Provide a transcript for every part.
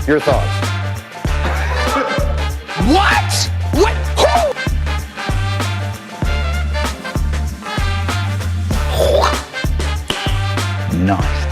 Your thoughts? What? What? Who? Nice.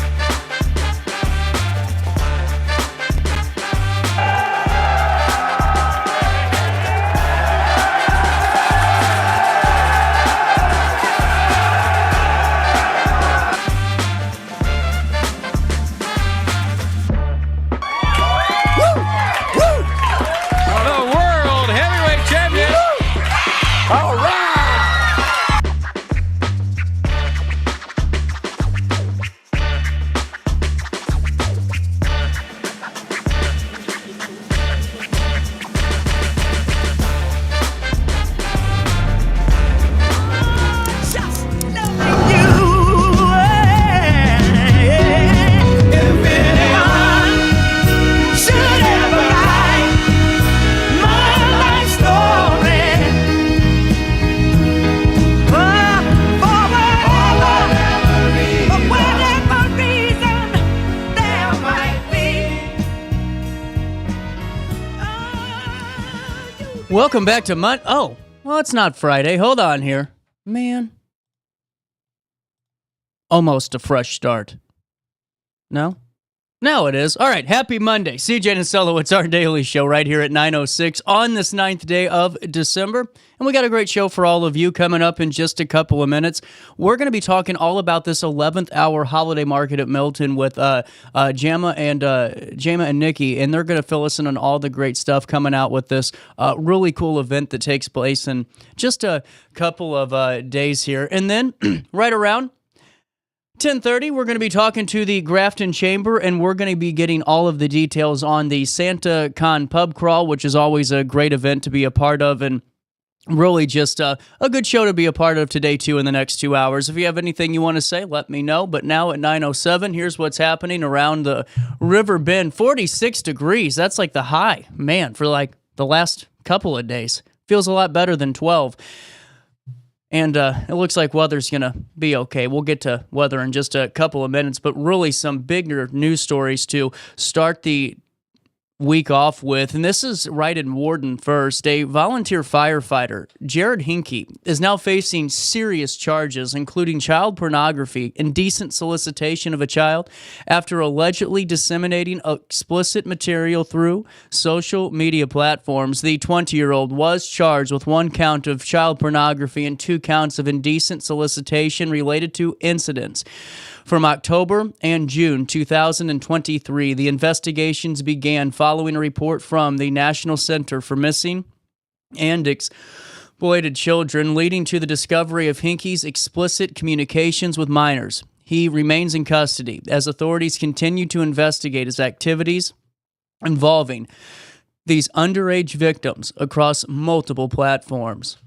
Welcome back to Oh, well, it's not Friday. Hold on here. Man. Almost a fresh start. No? Now it is. All right, happy Monday. CJ Nasello, it's our daily show right here at 9:06 on this 9th day of December. And we got a great show for all of you coming up in just a couple of minutes. We're going to be talking all about this 11th hour holiday market at Milton with At.Jama and Niki, and they're going to fill us in on all the great stuff coming out with this really cool event that takes place in just a couple of days here. And then right around 10:30, we're going to be talking to the Grafton Chamber, and we're going to be getting all of the details on the Santa Con Pub Crawl, which is always a great event to be a part of, and really just a good show to be a part of today, too, in the next 2 hours. If you have anything you want to say, let me know. But now at 9:07, here's what's happening around the Riverbend. 46 degrees. That's like the high, man, for like the last couple of days. Feels a lot better than 12. And it looks like weather's going to be okay. We'll get to weather in just a couple of minutes, but really some bigger news stories to start the week off with. And this is right in Warden first. A volunteer firefighter, Jared Hinkey, is now facing serious charges, including child pornography, indecent solicitation of a child, after allegedly disseminating explicit material through social media platforms. The 20-year-old was charged with 1 count of child pornography and 2 counts of indecent solicitation related to incidents from October and June 2023. The investigations began following a report from the National Center for Missing and Exploited Children, leading to the discovery of Hinkey's explicit communications with minors. He remains in custody as authorities continue to investigate his activities involving these underage victims across multiple platforms.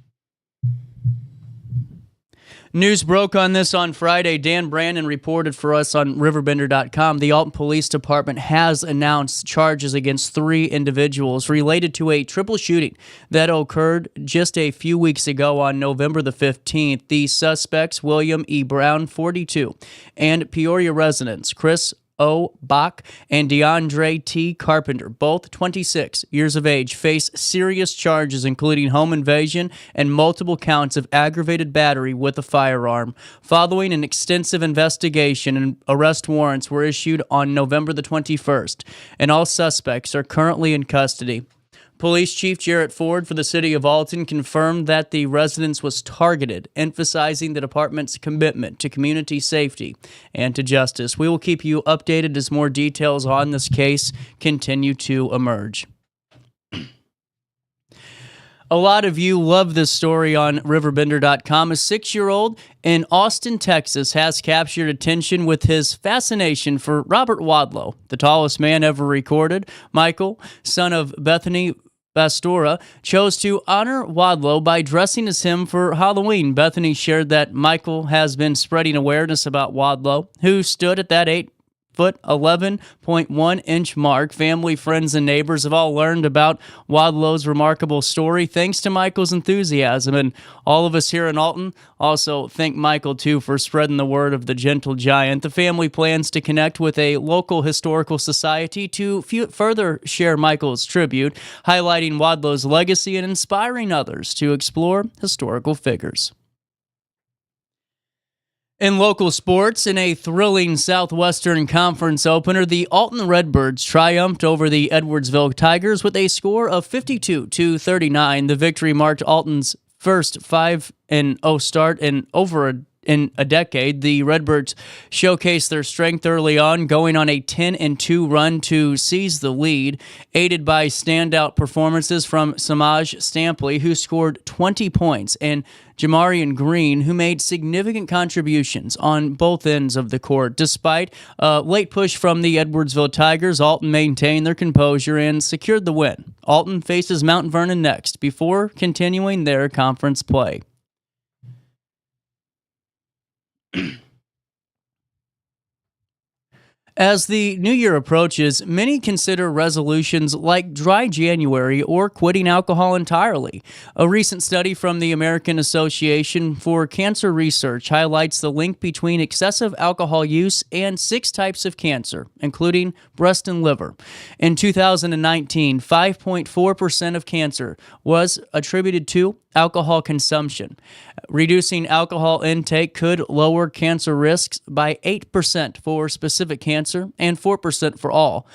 News broke on this on Friday. Dan Brandon reported for us on RiverBender.com. The Alton Police Department has announced charges against 3 individuals related to a triple shooting that occurred just a few weeks ago on November the 15th. The suspects, William E. Brown, 42, and Peoria residents, Chris O. Bach and DeAndre T. Carpenter, both 26 years of age, face serious charges including home invasion and multiple counts of aggravated battery with a firearm. Following an extensive investigation, and arrest warrants were issued on November the 21st, and all suspects are currently in custody. Police Chief Jarrett Ford for the city of Alton confirmed that the residence was targeted, emphasizing the department's commitment to community safety and to justice. We will keep you updated as more details on this case continue to emerge. A lot of you love this story on RiverBender.com. A 6-year-old in Austin, Texas has captured attention with his fascination for Robert Wadlow, the tallest man ever recorded. Michael, son of Bethany Bastora, chose to honor Wadlow by dressing as him for Halloween. Bethany shared that Michael has been spreading awareness about Wadlow, who stood at that Ft.11.1-inch mark. Family, friends, and neighbors have all learned about Wadlow's remarkable story thanks to Michael's enthusiasm. And all of us here in Alton also thank Michael, too, for spreading the word of the gentle giant. The family plans to connect with a local historical society to further share Michael's tribute, highlighting Wadlow's legacy and inspiring others to explore historical figures. In local sports, in a thrilling Southwestern Conference opener, the Alton Redbirds triumphed over the Edwardsville Tigers with a score of 52-39. The victory marked Alton's first 5-0 start in a decade. The Redbirds showcased their strength early on, going on a 10-2 run to seize the lead, aided by standout performances from Samaj Stampley, who scored 20 points, and Jamarian Green, who made significant contributions on both ends of the court. Despite a late push from the Edwardsville Tigers, Alton maintained their composure and secured the win. Alton faces Mount Vernon next before continuing their conference play. As the new year approaches, many consider resolutions like dry January or quitting alcohol entirely. A recent study from the American Association for Cancer Research highlights the link between excessive alcohol use and 6 types of cancer, including breast and liver. In 2019, 5.4% of cancer was attributed to alcohol consumption. Reducing alcohol intake could lower cancer risks by 8% for specific cancer and 4% for all.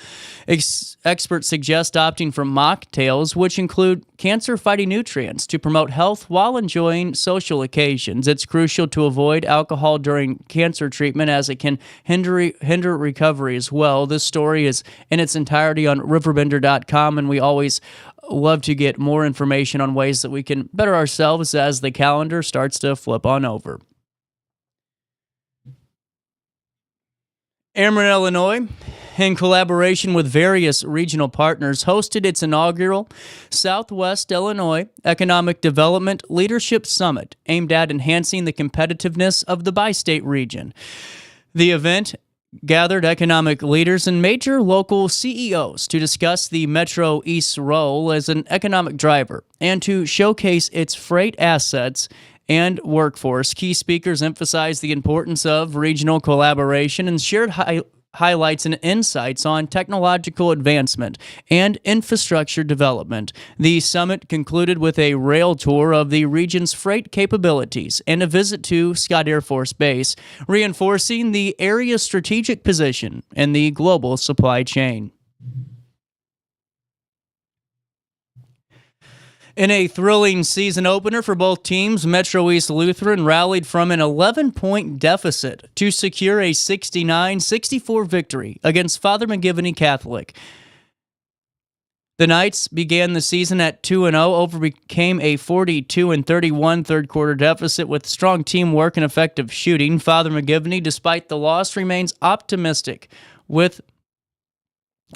Experts suggest opting for mocktails, which include cancer-fighting nutrients, to promote health while enjoying social occasions. It's crucial to avoid alcohol during cancer treatment as it can hinder recovery as well. This story is in its entirety on RiverBender.com, and we always love to get more information on ways that we can better ourselves as the calendar starts to flip on over. Ameren, Illinois, in collaboration with various regional partners, hosted its inaugural Southwest Illinois Economic Development Leadership Summit, aimed at enhancing the competitiveness of the bi-state region. The event gathered economic leaders and major local CEOs to discuss the Metro East's role as an economic driver and to showcase its freight assets and workforce. Key speakers emphasized the importance of regional collaboration and shared highlights and insights on technological advancement and infrastructure development. The summit concluded with a rail tour of the region's freight capabilities and a visit to Scott Air Force Base, reinforcing the area's strategic position in the global supply chain. In a thrilling season opener for both teams, Metro East Lutheran rallied from an 11-point deficit to secure a 69-64 victory against Father McGivney Catholic. The Knights began the season at 2-0, overcame a 42-31 third-quarter deficit with strong teamwork and effective shooting. Father McGivney, despite the loss, remains optimistic with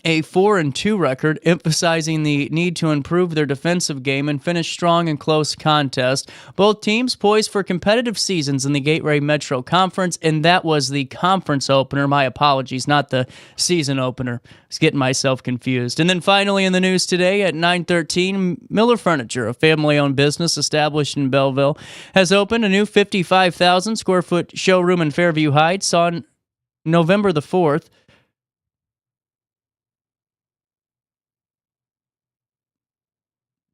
a 4-2 record, emphasizing the need to improve their defensive game and finish strong in close contests. Both teams poised for competitive seasons in the Gateway Metro Conference, and that was the conference opener. My apologies, not the season opener. I was getting myself confused. And then finally in the news today at 9:13, Miller Furniture, a family-owned business established in Belleville, has opened a new 55,000 square foot showroom in Fairview Heights on November the 4th.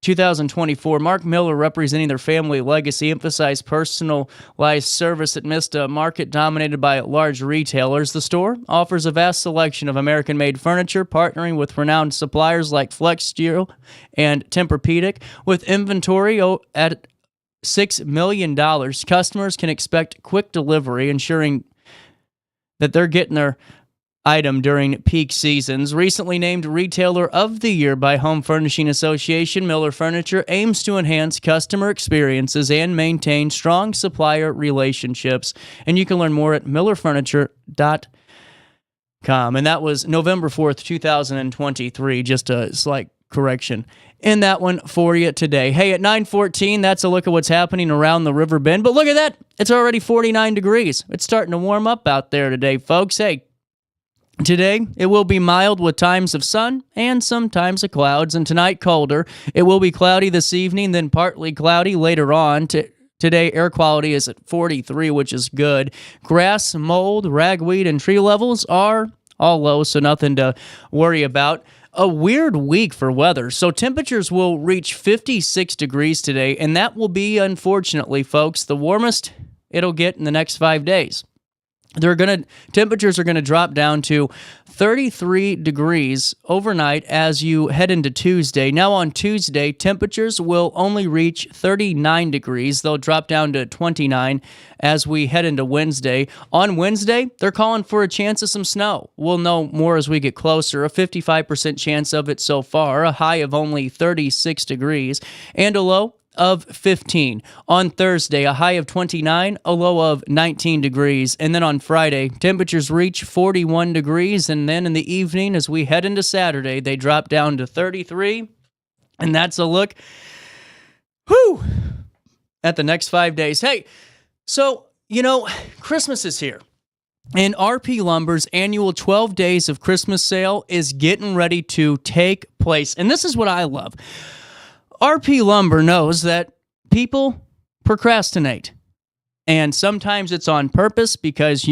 2024, Mark Miller, representing their family legacy, emphasized personalized service that missed a market dominated by large retailers. The store offers a vast selection of American-made furniture, partnering with renowned suppliers like Flex Steel and Tempur-Pedic. With inventory at $6 million, customers can expect quick delivery, ensuring that they're getting their item during peak seasons. Recently named Retailer of the Year by Home Furnishing Association, Miller Furniture aims to enhance customer experiences and maintain strong supplier relationships. And you can learn more at millerfurniture.com. And that was November 4th, 2023. Just a slight correction in that one for you today. Hey, at 9:14, that's a look at what's happening around the Riverbend. But look at that. It's already 49 degrees. It's starting to warm up out there today, folks. Hey, Today, it will be mild with times of sun and some times of clouds, and tonight colder. It will be cloudy this evening, then partly cloudy later on. Today, air quality is at 43, which is good. Grass, mold, ragweed, and tree levels are all low, so nothing to worry about. A weird week for weather. So temperatures will reach 56 degrees today, and that will be, unfortunately, folks, the warmest it'll get in the next 5 days. Temperatures are gonna drop down to 33 degrees overnight as you head into Tuesday. Now on Tuesday, temperatures will only reach 39 degrees. They'll drop down to 29 as we head into Wednesday. On Wednesday, they're calling for a chance of some snow. We'll know more as we get closer. A 55% chance of it so far, a high of only 36 degrees, and a low of 15. On Thursday, a high of 29, a low of 19 degrees. And then on Friday, temperatures reach 41 degrees. And then in the evening, as we head into Saturday, they drop down to 33. And that's a look at the next 5 days. Hey, so, Christmas is here. And RP Lumber's annual 12 Days of Christmas sale is getting ready to take place. And this is what I love. RP Lumber knows that people procrastinate, and sometimes it's on purpose because,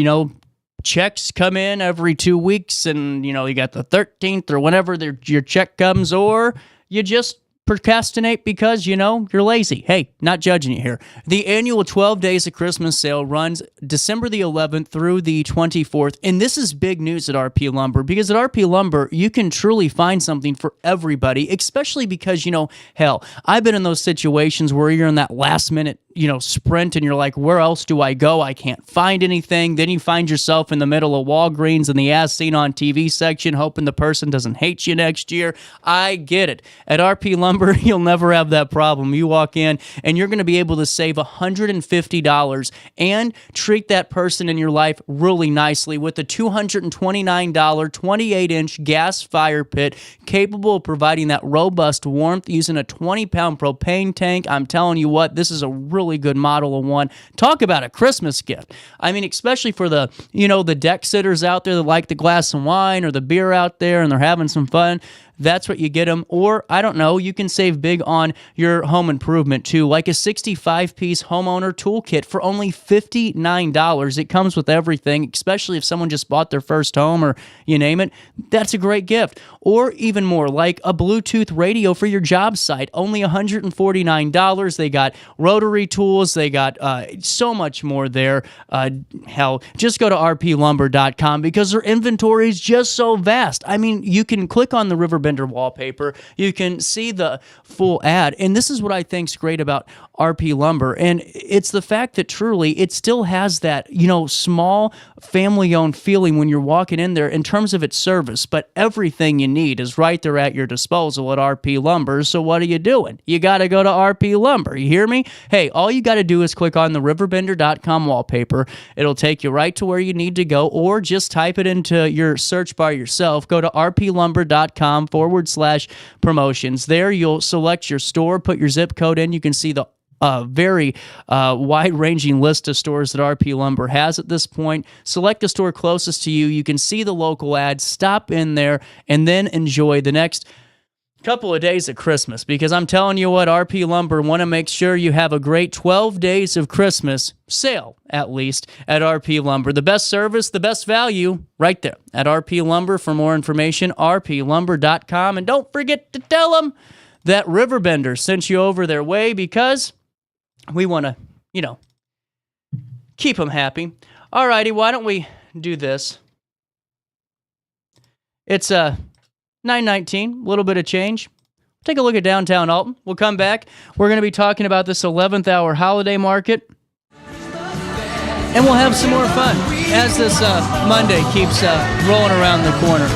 checks come in every 2 weeks and, you got the 13th or whenever your check comes, or you just procrastinate because, you're lazy. Hey, not judging you here. The annual 12 Days of Christmas sale runs December the 11th through the 24th, and this is big news at RP Lumber because at RP Lumber, you can truly find something for everybody, especially because, hell, I've been in those situations where you're in that last minute, sprint and you're like, where else do I go? I can't find anything. Then you find yourself in the middle of Walgreens in the as seen on TV section, hoping the person doesn't hate you next year. I get it. At RP Lumber, you'll never have that problem. You walk in and you're going to be able to save $150 and treat that person in your life really nicely with a $229 28-inch gas fire pit capable of providing that robust warmth using a 20-pound propane tank. I'm telling you what, this is a really good model of one. Talk about a Christmas gift. I mean, especially for the, the deck sitters out there that like the glass of wine or the beer out there and they're having some fun. That's what you get them. Or, I don't know, you can save big on your home improvement too, like a 65-piece homeowner toolkit for only $59. It comes with everything, especially if someone just bought their first home or you name it. That's a great gift. Or even more, like a Bluetooth radio for your job site, only $149. They got rotary tools. They got so much more there. Hell, just go to rplumber.com because their inventory is just so vast. I mean, you can click on the Riverbend wallpaper. You can see the full ad. And this is what I think is great about RP Lumber. And it's the fact that truly it still has that, small family-owned feeling when you're walking in there in terms of its service. But everything you need is right there at your disposal at RP Lumber. So what are you doing? You got to go to RP Lumber. You hear me? Hey, all you got to do is click on the RiverBender.com wallpaper. It'll take you right to where you need to go, or just type it into your search bar yourself. Go to rplumber.com/promotions. There you'll select your store, put your zip code in. You can see the very wide-ranging list of stores that RP Lumber has at this point. Select the store closest to you. You can see the local ads, stop in there, and then enjoy the next couple of days of Christmas, because I'm telling you what, RP Lumber want to make sure you have a great 12 days of Christmas sale, at least, at RP Lumber. The best service, the best value, right there at RP Lumber. For more information, rplumber.com. And don't forget to tell them that RiverBender sent you over their way, because we want to, keep them happy. All righty, why don't we do this? It's 9:19, a little bit of change. Take a look at downtown Alton. We'll come back. We're going to be talking about this 11th hour holiday market. And we'll have some more fun as this Monday keeps rolling around the corner.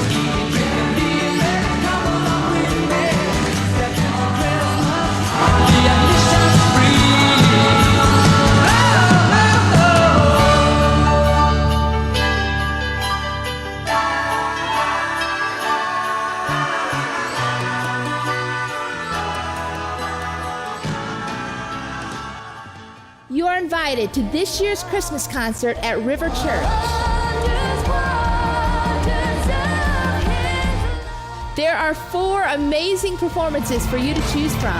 You are invited to this year's Christmas concert at River Church. There are 4 amazing performances for you to choose from.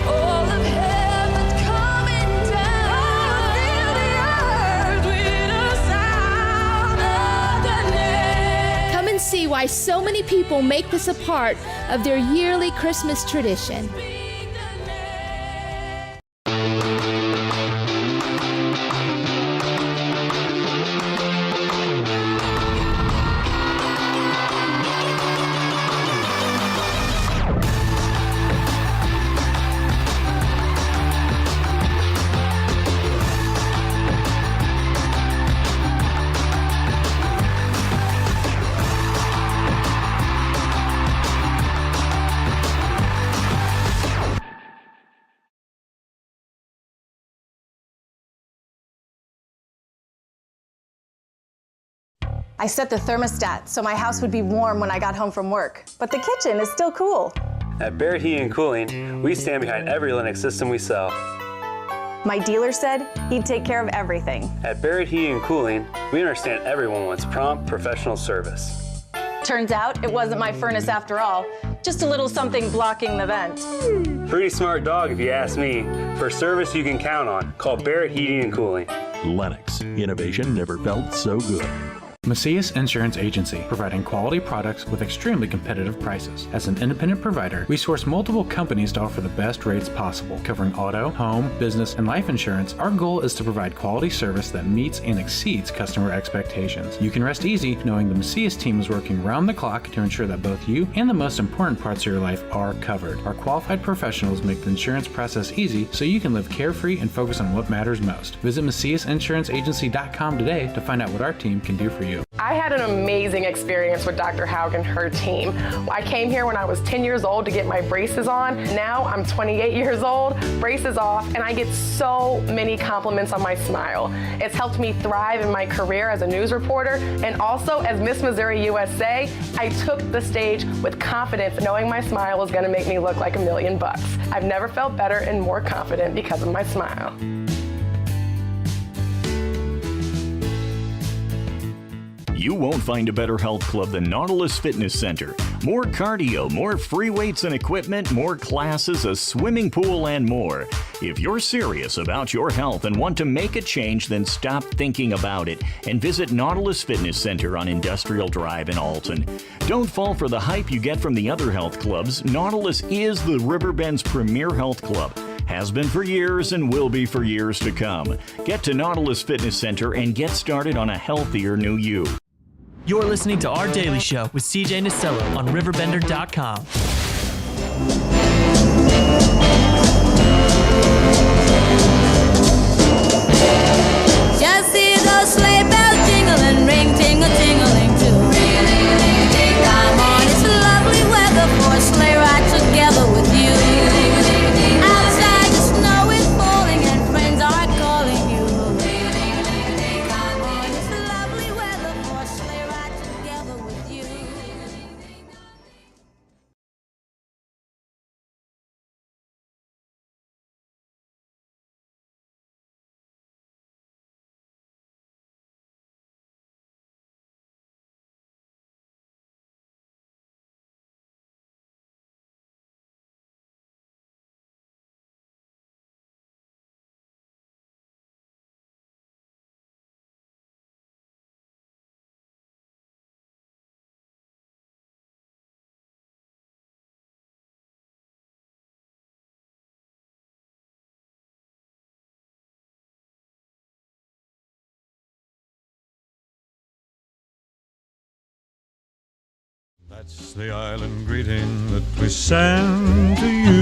All of heaven's coming down. Fill the earth with the sound of the name. Come and see why so many people make this a part of their yearly Christmas tradition. I set the thermostat so my house would be warm when I got home from work, but the kitchen is still cool. At Barrett Heating and Cooling, we stand behind every Linux system we sell. My dealer said he'd take care of everything. At Barrett Heating and Cooling, we understand everyone wants prompt, professional service. Turns out it wasn't my furnace after all, just a little something blocking the vent. Pretty smart dog if you ask me. For service you can count on, call Barrett Heating and Cooling. Lennox. Innovation never felt so good. Macias Insurance Agency, providing quality products with extremely competitive prices. As an independent provider, we source multiple companies to offer the best rates possible. Covering auto, home, business, and life insurance, our goal is to provide quality service that meets and exceeds customer expectations. You can rest easy knowing the Macias team is working round the clock to ensure that both you and the most important parts of your life are covered. Our qualified professionals make the insurance process easy so you can live carefree and focus on what matters most. Visit MaciasInsuranceAgency.com today to find out what our team can do for you. I had an amazing experience with Dr. Haug and her team. I came here when I was 10 years old to get my braces on. Now I'm 28 years old, braces off, and I get so many compliments on my smile. It's helped me thrive in my career as a news reporter, and also as Miss Missouri USA, I took the stage with confidence, knowing my smile was gonna make me look like $1 million. I've never felt better and more confident because of my smile. You won't find a better health club than Nautilus Fitness Center. More cardio, more free weights and equipment, more classes, a swimming pool, and more. If you're serious about your health and want to make a change, then stop thinking about it and visit Nautilus Fitness Center on Industrial Drive in Alton. Don't fall for the hype you get from the other health clubs. Nautilus is the Riverbend's premier health club. Has been for years and will be for years to come. Get to Nautilus Fitness Center and get started on a healthier new you. You're listening to Our Daily Show with CJ Nasello on RiverBender.com. Just see those sleigh bells jingle and ring, tingle, tingling too. Come on, it's lovely weather for a sleigh ride together with you. Outside the snow is falling and friends are calling you. Come on, it's lovely weather for a sleigh ride together with you. That's the island greeting that we send to you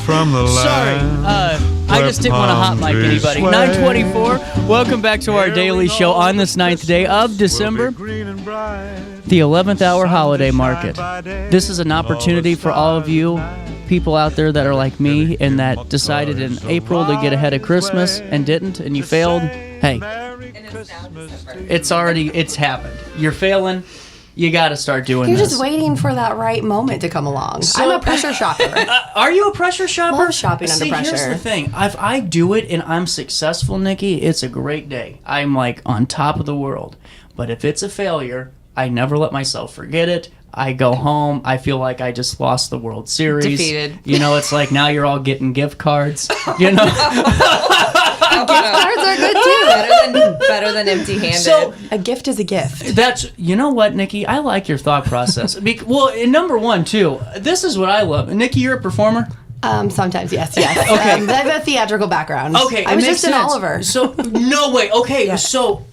from the land. I just didn't want to hot mic anybody. 9:24. Welcome back to our daily show on this 9th day of December, the 11th hour holiday market. This is an opportunity for all of you people out there that are like me and that decided in April to get ahead of Christmas and didn't, and you failed. Hey, it's happened. You're failing. You got to start doing You're this. just waiting for that right moment to come along. I'm a pressure shopper. Are you a pressure shopper? Love shopping under pressure. Here's the thing. If I do it and I'm successful, Nikki, it's a great day. I'm like on top of the world. But if it's a failure, I never let myself forget it. I go home, I feel like I just lost the World Series. Defeated. You know, it's like now you're all getting gift cards. You know, Gift cards are good too. Better than empty-handed. So a gift is a gift. That's, you know what, Nikki? I like your thought process. Well, and number one too. This is what I love. Nikki, you're a performer. Sometimes, yes. Okay. I have a theatrical background. Okay, I was it makes just in sense. Oliver. So no way. Okay, so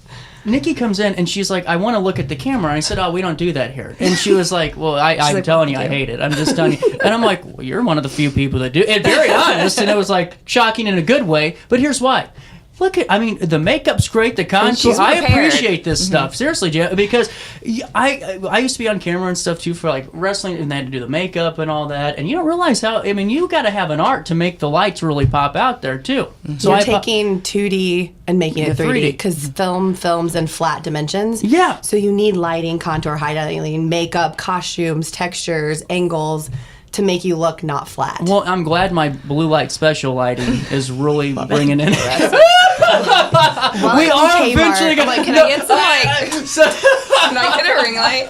Nikki comes in and she's like, I want to look at the camera. And I said, oh, we don't do that here. And she was like, well, I'm like, telling you, I hate it. I'm just telling you. And I'm like, well, you're one of the few people that do. And very honest. And it was like shocking in a good way. But here's why. Look at, I mean, the makeup's great, the contour. I appreciate this stuff, seriously, because I used to be on camera and stuff too for like wrestling, and they had to do the makeup and all that. And you don't realize how, I mean, you got to have an art to make the lights really pop out there too. So you're taking 2D and making it 3D because film films in flat dimensions. Yeah. So you need lighting, contour, highlighting, makeup, costumes, textures, angles to make you look not flat. Well, I'm glad my blue light special lighting is really bringing in. Well, we are eventually going to... Can I get some light? Can I get a ring light?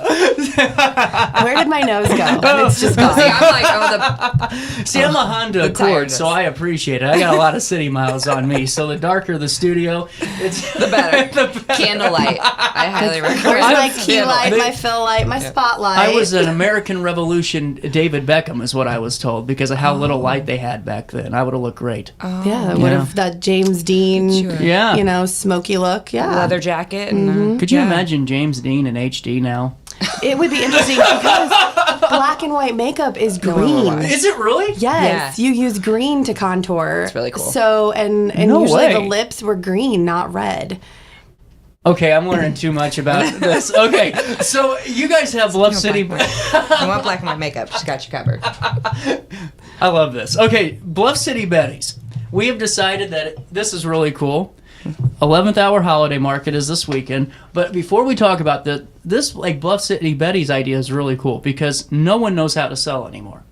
Where did my nose go? And it's just gone. See, I'm like, See, I'm a Honda Accord, so I appreciate it. I got a lot of city miles on me, so the darker the studio, it's the better. Candlelight. I highly recommend. Where's my key light, my fill light, my spotlight? I was an American Revolution David Beckham, is what I was told, because of how little light they had back then. I would have looked great. Yeah, what if that James Dean, you know, smoky look? Yeah. Leather jacket. And, Could you imagine James Dean in HD now? It would be interesting because black and white makeup is green. Is it really? Yes. You use green to contour. That's really cool. So, and No usually way. the lips were green, not red. Okay, I'm learning too much about this. Okay, so you guys have Bluff City. You want black and white makeup? She's got you covered. I love this. Okay, Bluff City Betties. We have decided that this is really cool. 11th hour holiday market is this weekend. But before we talk about this like Bluff City Betty's idea is really cool because no one knows how to sell anymore.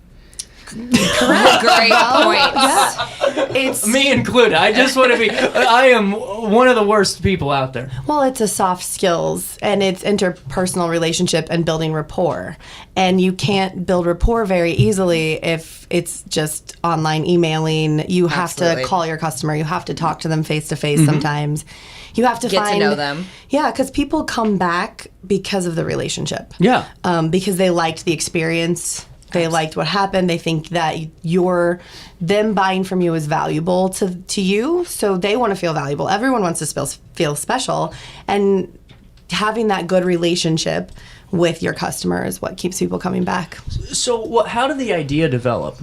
Correct. Great point. Yeah. It's me included. I just want to be. I am one of the worst people out there. Well, it's a soft skills and it's interpersonal relationship and building rapport. And you can't build rapport very easily if it's just online emailing. You have to call your customer. You have to talk to them face to face sometimes. You have to get to know them. Yeah, because people come back because of the relationship. Yeah. Because they liked the experience. They liked what happened. They think that them buying from you is valuable to you, so they want to feel valuable. Everyone wants to feel special, and having that good relationship with your customer is what keeps people coming back. So, how did the idea develop?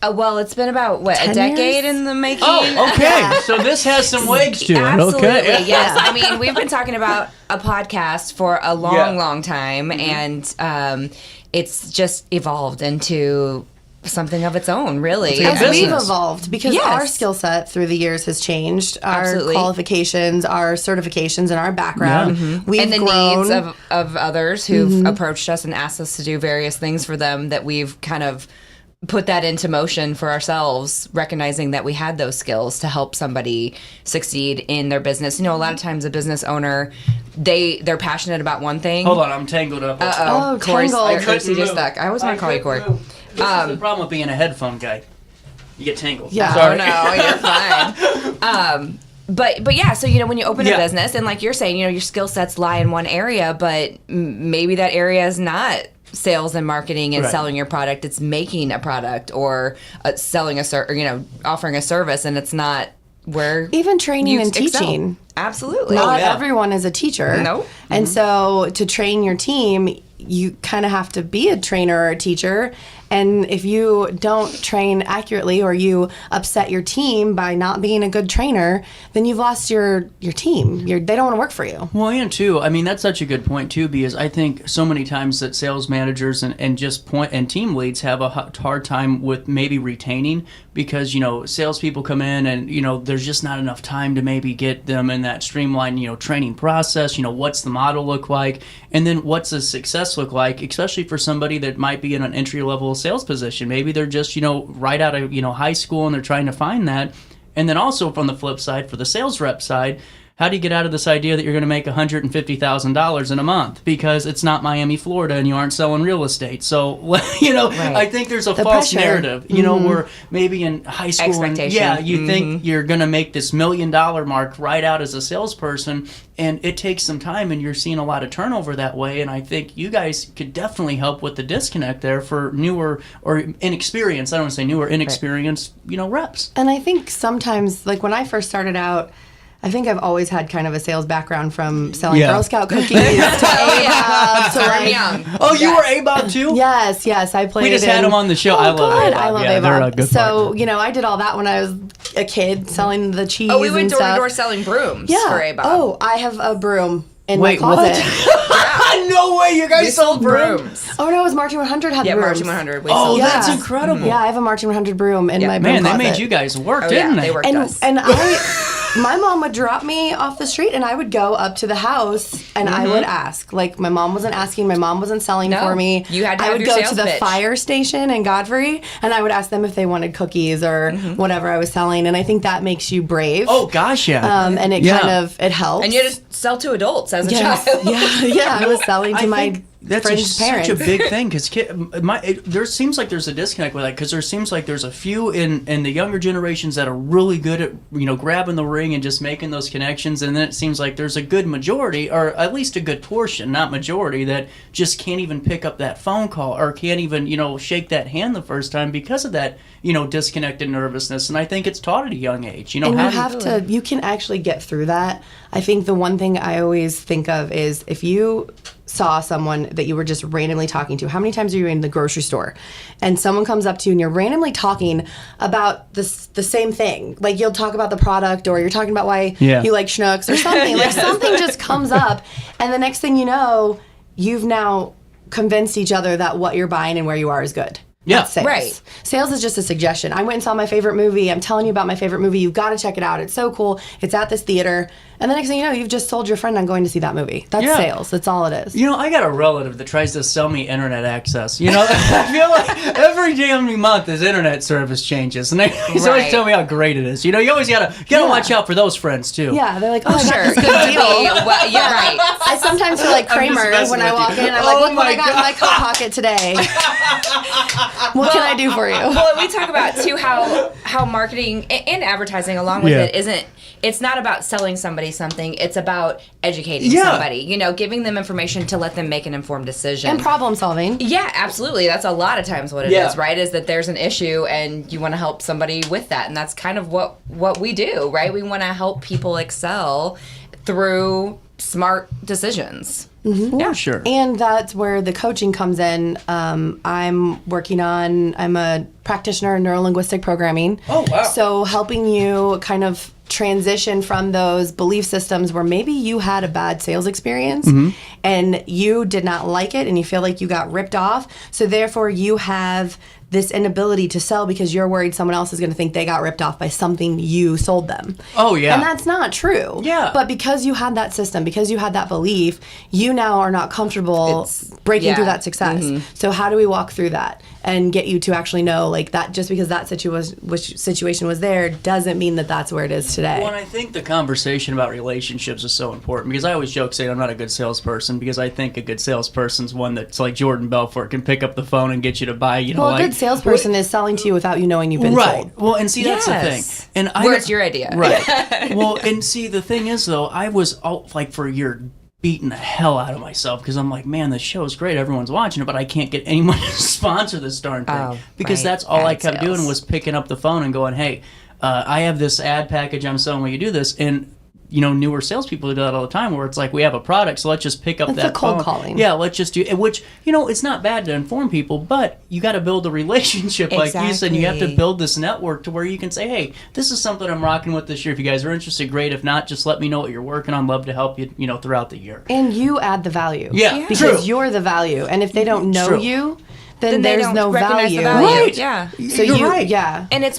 Well, it's been about, a decade in the making? Oh, okay. So this has some legs to it. Absolutely, okay. yes. I mean, we've been talking about a podcast for a long time, and it's just evolved into something of its own, really. As we've evolved, because our skill set through the years has changed. Our qualifications, our certifications, and our background. We've and the grown. needs of others who've approached us and asked us to do various things for them that we've kind of put that into motion for ourselves, recognizing that we had those skills to help somebody succeed in their business. You know, a lot of times a business owner, they're passionate about one thing. Hold on, I'm tangled up. Oh, Corey's tangled. CJ's stuck. I always want to call you Corey. This is the problem with being a headphone guy. You get tangled. Yeah. Sorry. Oh, no, you're fine. But yeah, so, when you open a business, and like you're saying, your skill sets lie in one area, but maybe that area is not sales and marketing and selling your product. It's making a product or selling offering a service, and it's not where even training and excel. teaching. Absolutely. Not everyone is a teacher. Nope. And so to train your team, you kind of have to be a trainer or a teacher. And if you don't train accurately or you upset your team by not being a good trainer, then you've lost your team. They don't want to work for you. Well, and too, I mean, that's such a good point too, because I think so many times that sales managers and team leads have a hard time with maybe retaining because, salespeople come in and, there's just not enough time to maybe get them in that streamlined, training process. What's the model look like? And then what's a success look like, especially for somebody that might be in an entry-level sales position. Maybe they're just, right out of, high school and they're trying to find that. And then also from the flip side, for the sales rep side, how do you get out of this idea that you're going to make $150,000 in a month because it's not Miami, Florida, and you aren't selling real estate? So, I think there's a false narrative, where maybe in high school, you think you're going to make this $1 million mark right out as a salesperson, and it takes some time, and you're seeing a lot of turnover that way. And I think you guys could definitely help with the disconnect there for newer or inexperienced. I don't want to say newer, inexperienced, reps. And I think sometimes, like when I first started out, I think I've always had kind of a sales background from selling Girl Scout cookies to ABOB to like... young. Oh, you were ABOB too? Yes, I played. We just had them on the show. I love ABOB. I love ABOB. They're a good so, I did all that when I was a kid, selling the cheese. Oh, we went door to stuff. door selling brooms for ABOB. Oh, I have a broom in my closet. No way, you guys sold brooms. Oh no, it was Marching 100 had brooms. Yeah, Marching 100. That's incredible. Yeah, I have a Marching 100 broom in my broom closet. Man, they made you guys work, didn't they? They worked us. And my mom would drop me off the street, and I would go up to the house, and I would ask. Like, my mom wasn't asking, my mom wasn't selling for me. You had to have I would your go sales to the pitch. fire station in Godfrey, and I would ask them if they wanted cookies or whatever I was selling, and I think that makes you brave. Oh, gosh, yeah. And it kind of, it helps. And you had to sell to adults as a child. Yeah, I was selling to my that's friends' parents. Such a big thing because there seems like there's a disconnect with that because there seems like there's a few in the younger generations that are really good at grabbing the ring and just making those connections, and then it seems like there's a good majority, or at least a good portion, not majority, that just can't even pick up that phone call or can't even shake that hand the first time because of that disconnected nervousness. And I think it's taught at a young age. And you can actually get through that. I think the one thing I always think of is if you saw someone that you were just randomly talking to, how many times are you in the grocery store and someone comes up to you and you're randomly talking about the same thing, like you'll talk about the product or you're talking about why you like Schnucks or something. Like something just comes up, and the next thing you know, you've now convinced each other that what you're buying and where you are is good. Yeah, sales. Right. Sales is just a suggestion. I went and saw my favorite movie. I'm telling you about my favorite movie. You've got to check it out. It's so cool. It's at this theater. And the next thing you know, you've just sold your friend on going to see that movie. That's sales. That's all it is. I got a relative that tries to sell me internet access. I feel like every damn month his internet service changes. And he's always telling me how great it is. You always gotta watch out for those friends too. Yeah, they're like, oh, I got this good deal. You're right. I sometimes feel like Kramer when I walk in. I'm like, look what I got in my coat pocket today. What can I do for you? Well, we talk about too how marketing and advertising along with it it's not about selling somebody something, it's about educating somebody, giving them information to let them make an informed decision. And problem solving. Yeah, absolutely. That's a lot of times what it is, right? Is that there's an issue and you want to help somebody with that. And that's kind of what we do, right? We want to help people excel through smart decisions. Mm-hmm. Yeah, sure. And that's where the coaching comes in. I'm a practitioner in neuro-linguistic programming. Oh, wow. So helping you kind of transition from those belief systems where maybe you had a bad sales experience and you did not like it and you feel like you got ripped off. So therefore you have this inability to sell because you're worried someone else is going to think they got ripped off by something you sold them. Oh, yeah. And that's not true. Yeah. But because you had that system, because you had that belief, you now are not comfortable breaking through that success. So how do we walk through that and get you to actually know, like, that just because that situation was there doesn't mean that that's where it is today. Well, and I think the conversation about relationships is so important because I always joke saying I'm not a good salesperson because I think a good salesperson's one that's like Jordan Belfort can pick up the phone and get you to buy, a good salesperson is selling to you without you knowing you've been sold. Well, and see, that's the thing. And where it's your idea. Right. Well, and see, the thing is, though, I was for a year beating the hell out of myself because I'm like, man, this show is great. Everyone's watching it, but I can't get anyone to sponsor this darn thing because that's all I kept doing was picking up the phone and going, hey, I have this ad package I'm selling. Will you do this? And newer salespeople do that all the time where it's like, we have a product, so let's just pick up that cold phone. calling. Yeah, let's just do it, which, it's not bad to inform people, but you got to build a relationship. Like you said, you have to build this network to where you can say, hey, this is something I'm rocking with this year. If you guys are interested, great. If not, just let me know what you're working on. Love to help you, throughout the year. And you add the value. Yeah, because you're the value. And if they don't know you, then there's no value. Right. Yeah. So you're right. Yeah. And it's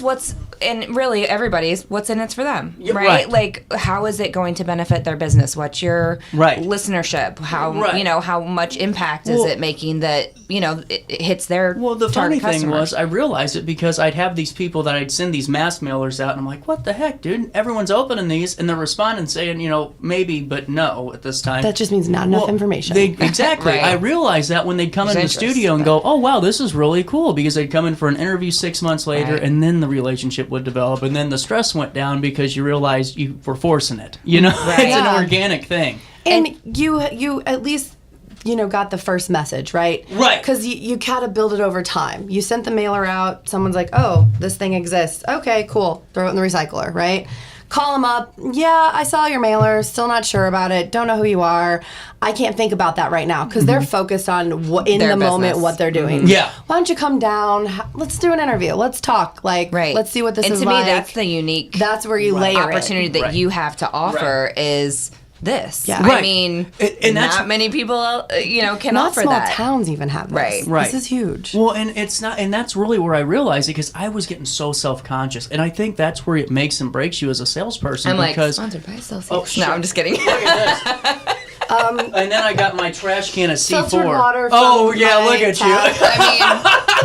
and really everybody's, what's in it for them, right? Right. Like, how is it going to benefit their business? What's your listenership? How, you know, how much impact is it making that, you know, it hits their Well, the funny target thing customers? was, I realized it because I'd have these people that I'd send these mass mailers out, and I'm like, what the heck, dude? Everyone's opening these, and they're responding saying, you know, maybe, but no at this time. That just means not enough information. Exactly. I realized that when they'd come in the studio and go, oh, wow, this is really cool, because they'd come in for an interview 6 months later, and then the relationship would develop, and then the stress went down because you realized you were forcing it. You know, it's an organic thing. And you at least, you know, got the first message, right? Right. Because you gotta build it over time. You sent the mailer out, someone's like, oh, this thing exists. Okay, cool. Throw it in the recycler, right? Call them up. Yeah, I saw your mailer. Still not sure about it. Don't know who you are. I can't think about that right now because they're focused on their moment what they're doing. Yeah. Why don't you come down? Let's do an interview. Let's talk. Like, let's see what this is like. And to me, that's the unique. That's where you layer opportunity it. that you have to offer is this. Yeah. I mean, and that's, not many people, you know, can not offer small that. towns even have this. Right. This is huge. Well, and it's not, and that's really where I realized it because I was getting so self-conscious, and I think that's where it makes and breaks you as a salesperson. I'm because, like, sponsored by Celsius. Oh, shit. No, I'm just kidding. Look at this. And then I got my trash can of C4. Filtered water from Oh yeah, my look at tap. you.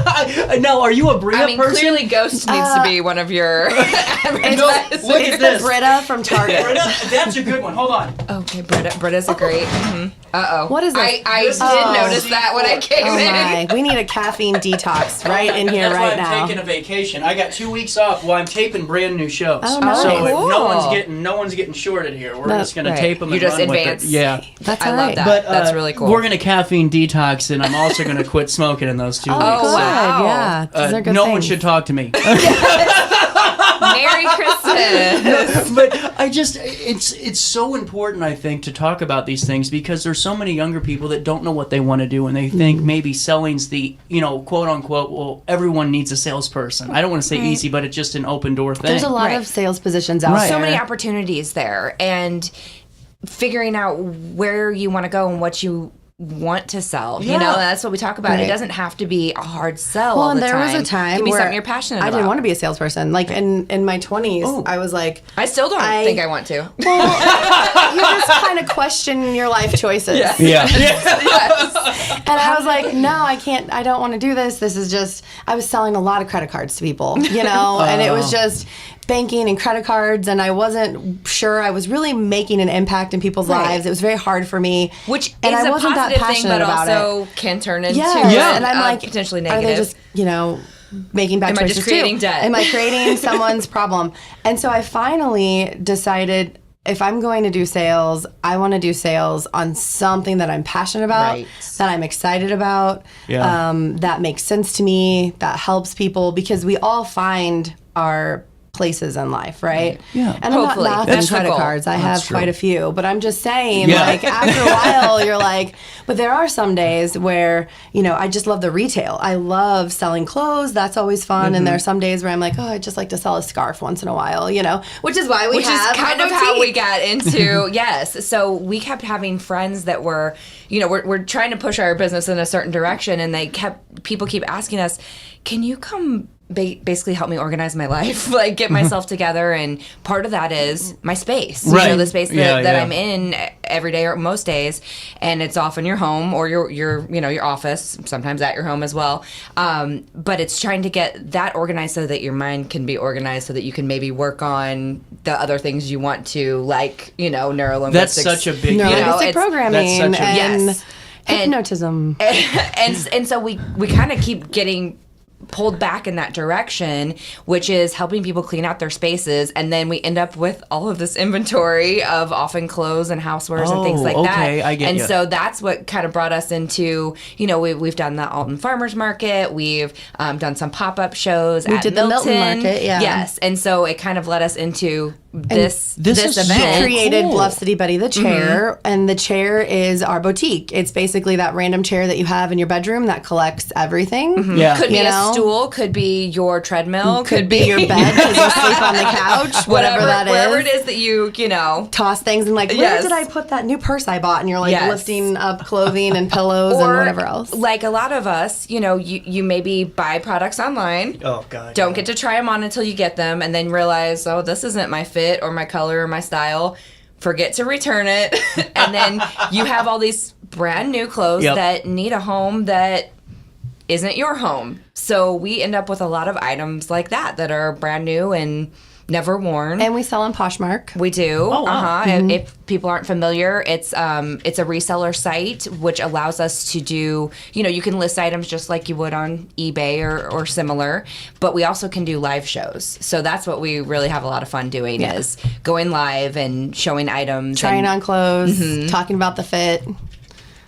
I mean, no, are you a Bria person? Clearly Ghost needs to be one of your Look at this. Brita from Target. Brita, that's a good one. Hold on. Okay, Britta's a great. Uh-oh. What is this? I did notice that when I came in. We need a caffeine detox right in here That's right why I'm now. taking a vacation. I got 2 weeks off while I'm taping brand new shows. Oh, nice. So if Cool. no one's getting shorted here. We're No, just gonna right. tape them You and just run advance. with it. Yeah. That's I all love right. that. But That's really cool. We're gonna caffeine detox, and I'm also gonna quit smoking in those 2 weeks. Oh, good. wow. Yeah. These are good No things. one should talk to me. Merry Christmas. But I just, it's so important, I think, to talk about these things because there's so many younger people that don't know what they want to do, and they think maybe selling's the, you know, quote unquote, well, everyone needs a salesperson. I don't want to say easy, but it's just an open door thing. There's a lot of sales positions out there. So many opportunities there, and figuring out where you want to go and what you want to sell. You know, that's what we talk about. Right. It doesn't have to be a hard sell Well, all and the there time. was a time it can be where something you're passionate about. I didn't want to be a salesperson. Like in my 20s, I was like, I still don't think I want to. well, you just kind of question your life choices. Yeah. And I was like, no, I can't. I don't want to do this. This is just. I was selling a lot of credit cards to people, you know, and it was just banking and credit cards, and I wasn't sure I was really making an impact in people's lives. It was very hard for me, Which and is I a wasn't that positive thing, passionate but about also it. can turn into And I'm like, potentially are negative. they just, you know, making bad Am I choices just creating too? debt? Am I creating someone's problem? And so I finally decided, if I'm going to do sales, I want to do sales on something that I'm passionate about, that I'm excited about, that makes sense to me, that helps people, because we all find our places in life, right? Yeah. And Hopefully. I'm not knocking That's the credit goal. cards. I have true. quite a few, but I'm just saying, Yeah. like, after a while, you're like, but there are some days where, you know, I just love the retail. I love selling clothes. That's always fun. And there are some days where I'm like, oh, I just like to sell a scarf once in a while, you know, which is why we Which have is kind our of how we boutique. got into, yes. So we kept having friends that were, you know, we're trying to push our business in a certain direction, and people keep asking us, can you come basically help me organize my life, like get myself together? And part of that is my space, you know, the space that I'm in every day or most days, and it's often your home or your you know, your office, sometimes at your home as well. But it's trying to get that organized so that your mind can be organized, so that you can maybe work on the other things you want to, like, you know, neurolinguistics. That's such a big deal. Neurolinguistic programming That's such a- and Yes. hypnotism. And so we kind of keep getting pulled back in that direction, which is helping people clean out their spaces, and then we end up with all of this inventory of often clothes and housewares and things like that. I get and you. so that's what kind of brought us into, you know, we've done the Alton Farmers Market, we've done some pop-up shows at did the Milton Market, yeah. Yes, and so it kind of led us into this is event. so Created cool. Bluff City Bettie, the chair, and the chair is our boutique. It's basically that random chair that you have in your bedroom that collects everything. Yeah. Could be You a know? stool, could be your treadmill, could be your bed because you sleep on the couch, whatever that is. Wherever it is that you toss things and like, where did I put that new purse I bought? And you're like lifting up clothing and pillows and whatever else. Like a lot of us, you maybe buy products online. Oh God. Don't get to try them on until you get them, and then realize, oh, this isn't my fit or my color or my style. Forget to return it, and then you have all these brand new clothes that need a home that isn't your home. So we end up with a lot of items like that are brand new and never worn. And we sell on Poshmark. We do. Oh, wow. If people aren't familiar, it's a reseller site which allows us to do, you can list items just like you would on eBay or similar, but we also can do live shows. So that's what we really have a lot of fun doing is going live and showing items. Trying on clothes, talking about the fit.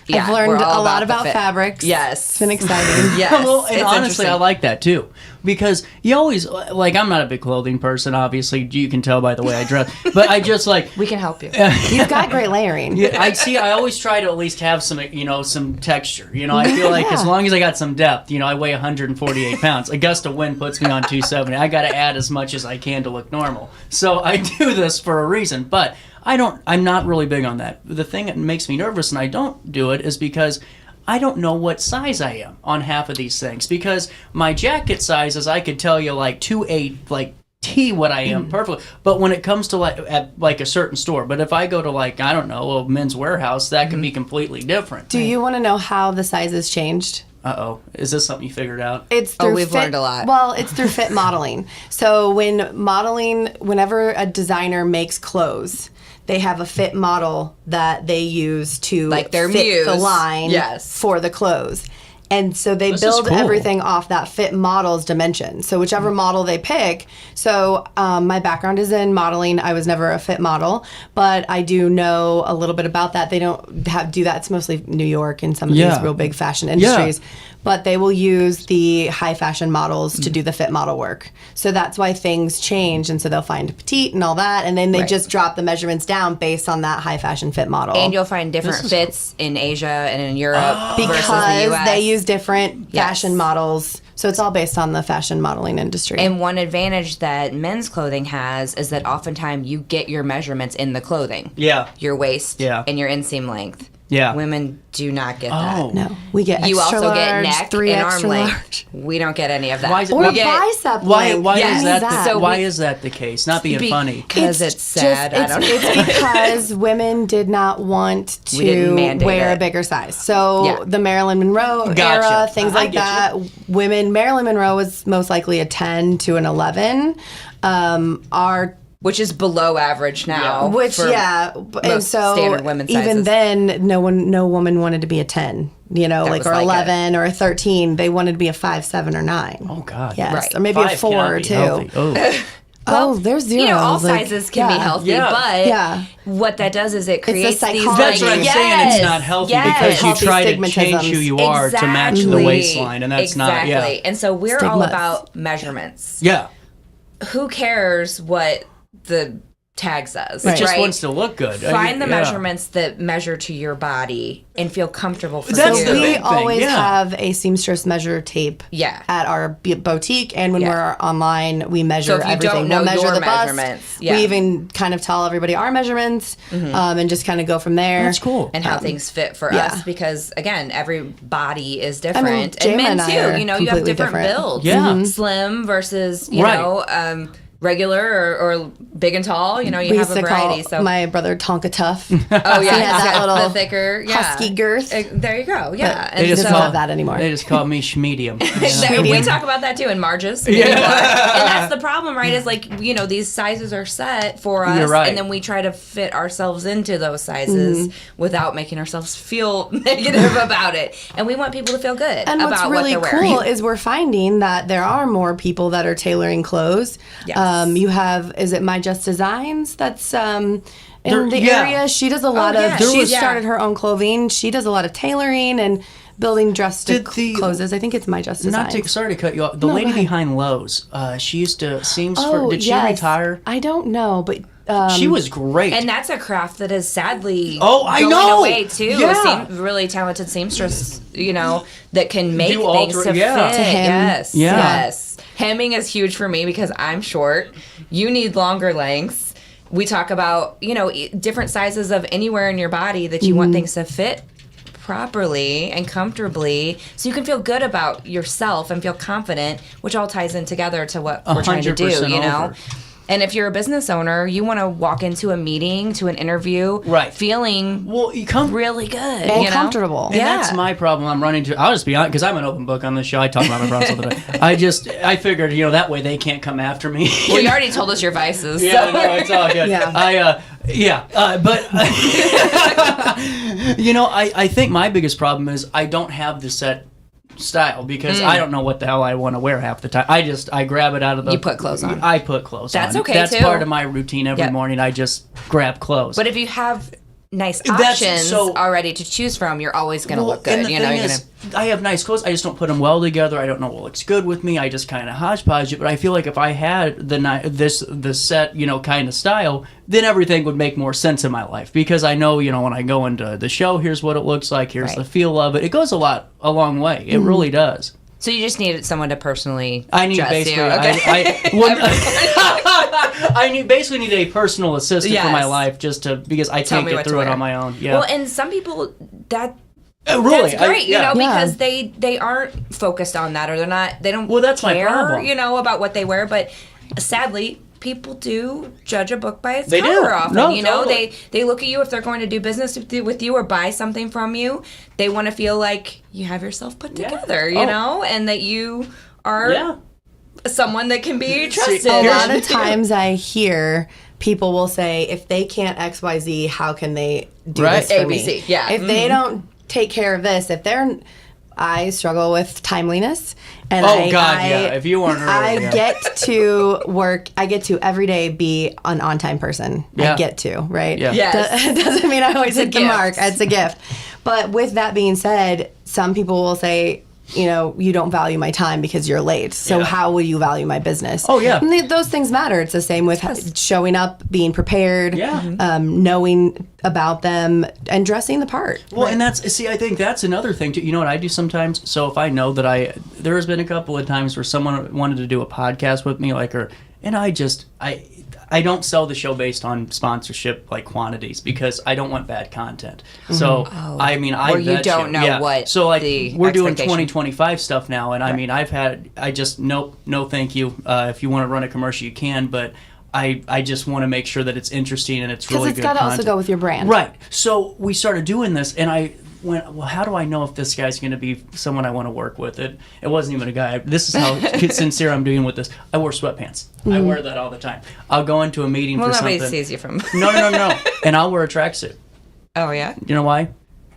Yeah, I've learned a lot about fabrics. Yes. It's been exciting. Yes. Well, and honestly, I like that too. Because you always, I'm not a big clothing person, obviously. You can tell by the way I dress. But I just we can help you. You've got great layering. Yeah, I always try to at least have some, some texture. I feel like as long as I got some depth, I weigh 148 pounds. A gust of wind puts me on 270. I got to add as much as I can to look normal. So I do this for a reason. But I'm not really big on that. The thing that makes me nervous and I don't do it is because I don't know what size I am on half of these things. Because my jacket sizes, I could tell you 2'8", T what I am perfectly. But when it comes to at a certain store, but if I go to I don't know, a Men's Warehouse, that can be completely different. Do you want to know how the sizes changed? Uh-oh. Is this something you figured out? It's through we've learned a lot. Well, it's through fit modeling. So whenever a designer makes clothes, they have a fit model that they use to like their fit muse. the line for the clothes. And so they build everything off that fit model's dimension. So whichever model they pick. So my background is in modeling. I was never a fit model, but I do know a little bit about that. They don't do that. It's mostly New York and some of these real big fashion industries. Yeah. But they will use the high fashion models to do the fit model work. So that's why things change. And so they'll find petite and all that. And then they just drop the measurements down based on that high fashion fit model. And you'll find different fits in Asia and in Europe versus the US. They use different fashion models. So it's all based on the fashion modeling industry. And one advantage that men's clothing has is that oftentimes you get your measurements in the clothing. Yeah. Your waist and your inseam length. Yeah. Women do not get that. No. We get you extra also large, get neck 3 and extra arm large. length. We don't get any of that. Why is it, or bicep length. Why is that the case? Not being funny. Because it's sad. I don't know. It's because women did not want to wear a bigger size. So the Marilyn Monroe era, things like that. Marilyn Monroe was most likely a 10 to an 11. Which is below average now. And so standard women's sizes. Even then, no woman wanted to be a 10, or 11 or a 13. They wanted to be a 5, 7, or 9. Oh God! Yes, or maybe a 4 or 2. Oh. There's zeros. All sizes can be healthy, but what that does is it creates these. That's what I'm saying. It's not healthy because you try to change who you are to match the waistline, and that's not. Yeah. And so we're all about measurements. Yeah. Who cares what the tag says? It just wants to look good. Find the measurements that measure to your body and feel comfortable for That's you. the big we thing. always have a seamstress measure tape at our boutique, and when we're online, we measure so if you everything. Don't know we'll measure your the measurements. bust. We even kind of tell everybody our measurements and just kind of go from there. That's cool. And how things fit for us because, again, every body is different. I mean, and men, too. You have different builds. Yeah. Slim versus, regular or big and tall. You have a variety. So my brother Tonka Tough. Oh yeah, he had that little the thicker, husky girth. There you go. Yeah, and they just don't have that anymore. They just call me schmedium. We talk about that too in Marges. And that's the problem, right? Is these sizes are set for us, and then we try to fit ourselves into those sizes without making ourselves feel negative about it. And we want people to feel good and about what's really what they're wearing. cool is we're finding that there are more people that are tailoring clothes. Yes. You have, is it My Just Designs? That's in the area. She does a lot of, she started her own clothing. She does a lot of tailoring and building dress to clothes. I think it's My Just Designs. Sorry to cut you off. The lady behind Lowe's, she used to, did she retire? I don't know, but She was great. And that's a craft that is sadly going away too. Yeah. Really talented seamstress, that can make Do things to alter- yeah. fit. To hem. Yes. Yeah. Yes. Hemming is huge for me because I'm short. You need longer lengths. We talk about, different sizes of anywhere in your body that you want things to fit properly and comfortably, so you can feel good about yourself and feel confident, which all ties in together to what we're trying to do, 100% over. And if you're a business owner, you want to walk into a meeting, to an interview, feeling really good and comfortable. And that's my problem I'm running into. I'll just be honest, because I'm an open book on this show. I talk about my problems all the time. I figured, that way they can't come after me. Well, you already told us your vices. Yeah, so. no, it's all good. I think my biggest problem is I don't have the set style because I don't know what the hell I want to wear half the time. I grab it out of the... You put clothes on. I put clothes on. That's okay, That's too. part of my routine every morning. I just grab clothes. But if you have nice options already to choose from, you're always going to look good. And the thing is, I have nice clothes. I just don't put them well together. I don't know what looks good with me. I just kind of hodgepodge it. But I feel like if I had the set, kind of style, then everything would make more sense in my life. Because I know, when I go into the show, here's what it looks like. Here's the feel of it. It goes a long way. It really does. So you just need someone to personally I need dress basically, you. Okay. I basically need a personal assistant for my life because I can't get through it on my own. Yeah. Well, and some people really, that's great, because they aren't focused on that, or they don't that's care, my problem. about what they wear. But sadly, people do judge a book by its They cover do. often. No, Totally. They look at you if they're going to do business with you or buy something from you. They want to feel like you have yourself put together, and that you are someone that can be trusted. A lot of times I hear people will say, if they can't XYZ, how can they do this for ABC. me? Yeah. If they don't take care of this, I struggle with timeliness. And if you weren't early, I get to work, I get to every day be an on-time person. Yeah. I get to, right? Yeah. Yes. It doesn't mean I always hit the gift. mark. It's a gift. But with that being said, some people will say, you don't value my time because you're late. So how will you value my business? Oh, yeah. And those things matter. It's the same with showing up, being prepared, knowing about them, and dressing the part. Well, and I think that's another thing too. You know what I do sometimes? So if I know that there has been a couple of times where someone wanted to do a podcast with me, I don't sell the show based on sponsorship quantities because I don't want bad content. So I you don't know what. So we're doing expectation. 2025 stuff now, and no, thank you. If you want to run a commercial, you can, but I just want to make sure that it's interesting and it's really good content. Because it's got to also go with your brand. Right. So we started doing this, and I went, well, how do I know if this guy's going to be someone I want to work with? It wasn't even a guy. This is how sincere I'm doing with this. I wear sweatpants. I wear that all the time. I'll go into a meeting for something. Nobody sees you from... No. And I'll wear a tracksuit. Oh, yeah? You know why?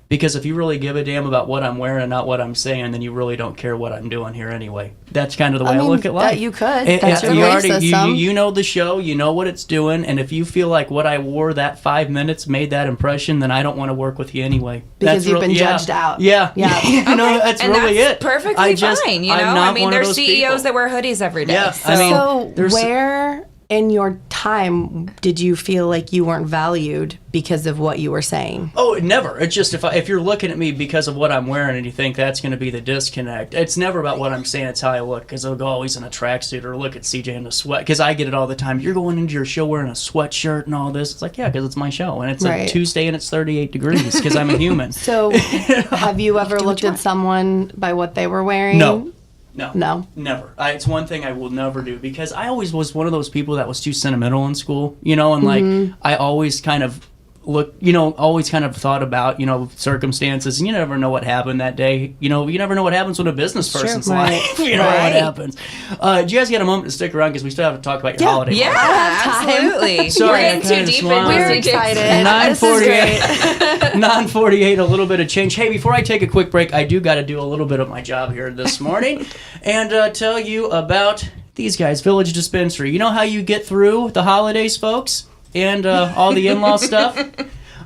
Because if you really give a damn about what I'm wearing and not what I'm saying, then you really don't care what I'm doing here anyway. That's kind of the way I look at life. That you could. That's your you belief system. You know the show. You know what it's doing. And if you feel like what I wore that 5 minutes made that impression, then I don't want to work with you anyway. Because you've been judged out. Yeah. That's and really that's it. perfectly fine. There's CEOs people. that wear hoodies every day. Yeah. So where in your time did you feel like you weren't valued because of what you were saying? Oh, never. It's just if you're looking at me because of what I'm wearing and you think that's going to be the disconnect, it's never about what I'm saying. It's how I look. Because they'll go, oh, he's in a tracksuit, or look at CJ in a sweat. Because I get it all the time. You're going into your show wearing a sweatshirt and all this. It's like, yeah, because it's my show. And it's a Tuesday and it's 38 degrees because I'm a human. So have you ever looked at someone by what they were wearing? No, never. It's one thing I will never do because I always was one of those people that was too sentimental in school, and I always kind of always kind of thought about, circumstances, and you never know what happened that day. You never know what happens with a business person's life. What happens. Do you guys get a moment to stick around because we still have to talk about your holiday? Yeah, absolutely. Sorry, we're getting too deep into We're excited. 9:48, a little bit of change. Hey, before I take a quick break, I do got to do a little bit of my job here this morning and tell you about these guys, Village Dispensary. You know how you get through the holidays, folks? And all the in-law stuff.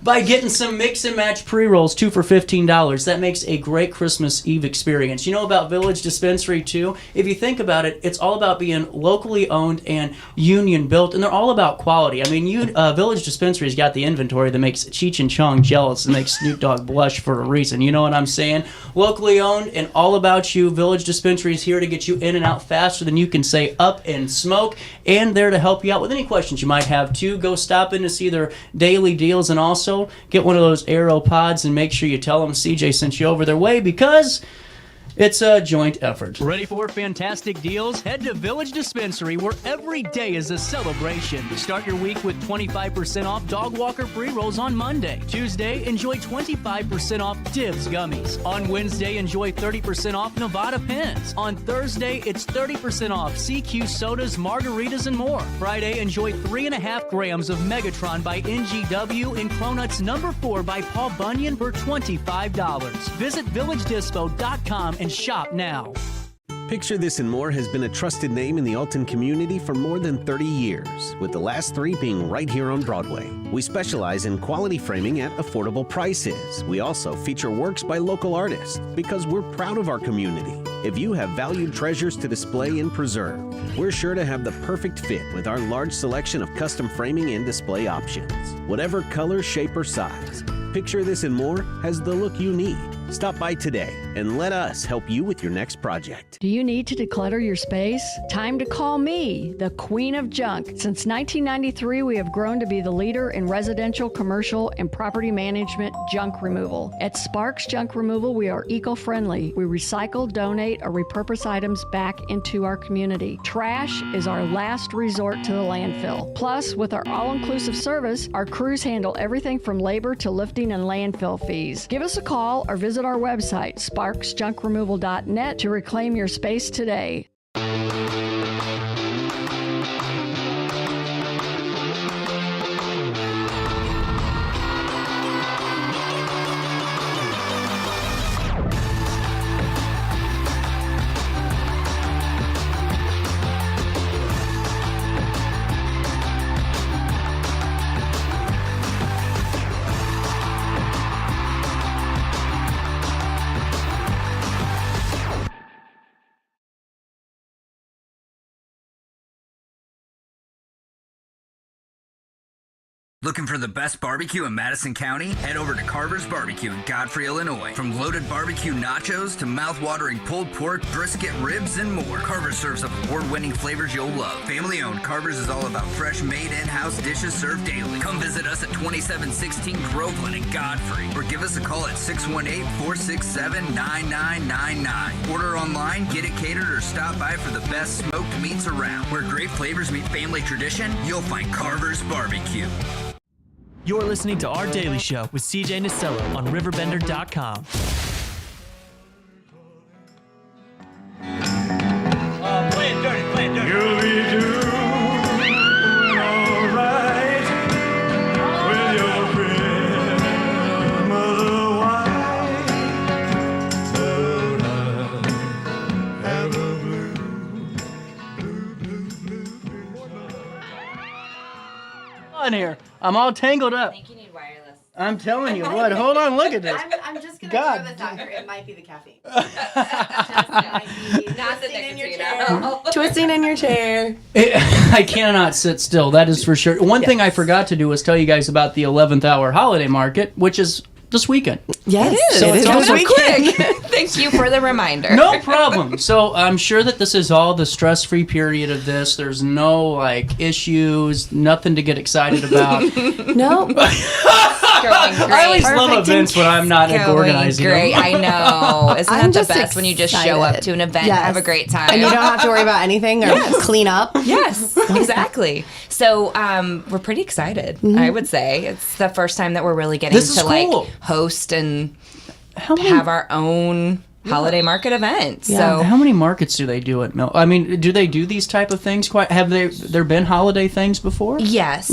by getting some mix and match pre-rolls, 2 for $15. That makes a great Christmas Eve experience. You know about Village Dispensary too? If you think about it, it's all about being locally owned and union built, and they're all about quality. I mean, Village Dispensary's got the inventory that makes Cheech and Chong jealous and makes Snoop Dogg blush for a reason. You know what I'm saying? Locally owned and all about you. Village Dispensary is here to get you in and out faster than you can say up and smoke, and there to help you out with any questions you might have too. Go stop in to see their daily deals, and also get one of those Aero Pods and make sure you tell them CJ sent you over their way, because it's a joint effort. Ready for fantastic deals? Head to Village Dispensary, where every day is a celebration. Start your week with 25% off Dog Walker pre-rolls on Monday. Tuesday, enjoy 25% off Divs gummies. On Wednesday, enjoy 30% off Nevada pens. On Thursday, it's 30% off CQ sodas, margaritas, and more. Friday, enjoy 3.5 grams of Megatron by NGW and Cronuts No. 4 by Paul Bunyan for $25. Visit VillageDispo.com and shop now. Picture This and More has been a trusted name in the Alton community for more than 30 years, with the last 3 being right here on Broadway. We specialize in quality framing at affordable prices. We also feature works by local artists because we're proud of our community. If you have valued treasures to display and preserve, we're sure to have the perfect fit with our large selection of custom framing and display options. Whatever color, shape, or size, Picture This and More has the look you need. Stop by today and let us help you with your next project. Do you need to declutter your space? Time to call me, the Queen of Junk. Since 1993, we have grown to be the leader in residential, commercial, and property management junk removal. At Sparks Junk Removal, we are eco-friendly. We recycle, donate, or repurpose items back into our community. Trash is our last resort to the landfill. Plus, with our all-inclusive service, our crews handle everything from labor to lifting and landfill fees. Give us a call or visit our website, sparksjunkremoval.net, to reclaim your space today. Looking for the best barbecue in Madison County? Head over to Carver's Barbecue in Godfrey, Illinois. From loaded barbecue nachos to mouth-watering pulled pork, brisket, ribs, and more, Carver's serves up award-winning flavors you'll love. Family-owned, Carver's is all about fresh, made in-house dishes served daily. Come visit us at 2716 Groveland in Godfrey, or give us a call at 618-467-9999. Order online, get it catered, or stop by for the best smoked meats around. Where great flavors meet family tradition, you'll find Carver's Barbecue. You're listening to Our Daily Show with CJ Nasello on RiverBender.com. Play it dirty, play it dirty. You'll be doing all right with your grandmother white. But I have a blue. On here. I'm all tangled up. I think you need wireless. I'm telling you what. Hold on, look at this. I'm just going God. to throw this out here. It might be the caffeine. Not the nicotine. Twisting in your chair. I cannot sit still. That is for sure. One thing I forgot to do was tell you guys about the 11th hour holiday market, which is this weekend. Yes, it is. So it's also quick. Thank you for the reminder. No problem. So I'm sure that this is all the stress-free period of this. There's no issues, nothing to get excited about. No. I always love events when I'm not organizing great. them. I know. Isn't I'm that the just best when you just show up to an event, Yes. have a great time? And you don't have to worry about anything or clean up. Yes, exactly. So we're pretty excited, I would say. It's the first time that we're really getting This is to cool. host and have our own holiday market event. Yeah. So How many markets do they do at Milton? I mean, do they do these type of things? Have there been holiday things before? Yes.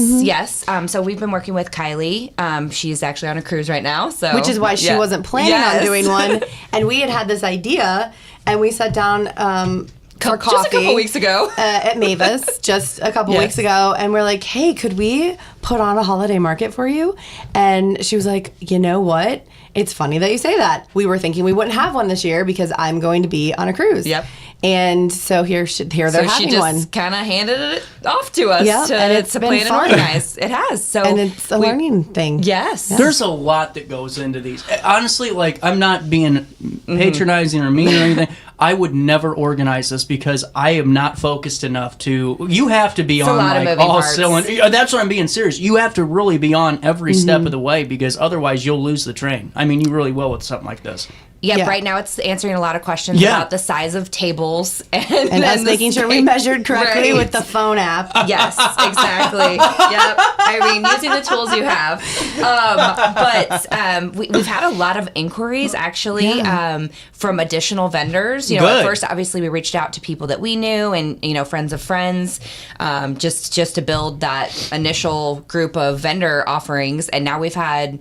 So we've been working with Kylie. She's actually on a cruise right now. So Which is why she wasn't planning on doing one. And we had this idea, and we sat down for coffee. Just a couple weeks ago. At Mavis, just a couple weeks ago. And we're like, hey, could we put on a holiday market for you? And she was like, you know what? It's funny that you say that. We were thinking we wouldn't have one this year because I'm going to be on a cruise. Yep. And so here they're having one. So she just kind of handed it off to us to plan and organize. It has. So and it's a learning thing. Yes. There's a lot that goes into these. Honestly, like, I'm not being patronizing or mean or anything. I would never organize this because I am not focused enough to. You have to be on like all cylinders. That's what I'm being serious. You have to really be on every step of the way because otherwise you'll lose the train. I mean, you really will with something like this. Yeah, right now it's answering a lot of questions about the size of tables and us making sure we measured correctly with the phone app. Yes, exactly. Yep. I mean, using the tools you have. But we've had a lot of inquiries actually from additional vendors. You know, at first, obviously, we reached out to people that we knew and friends of friends, just to build that initial group of vendor offerings, and now we've had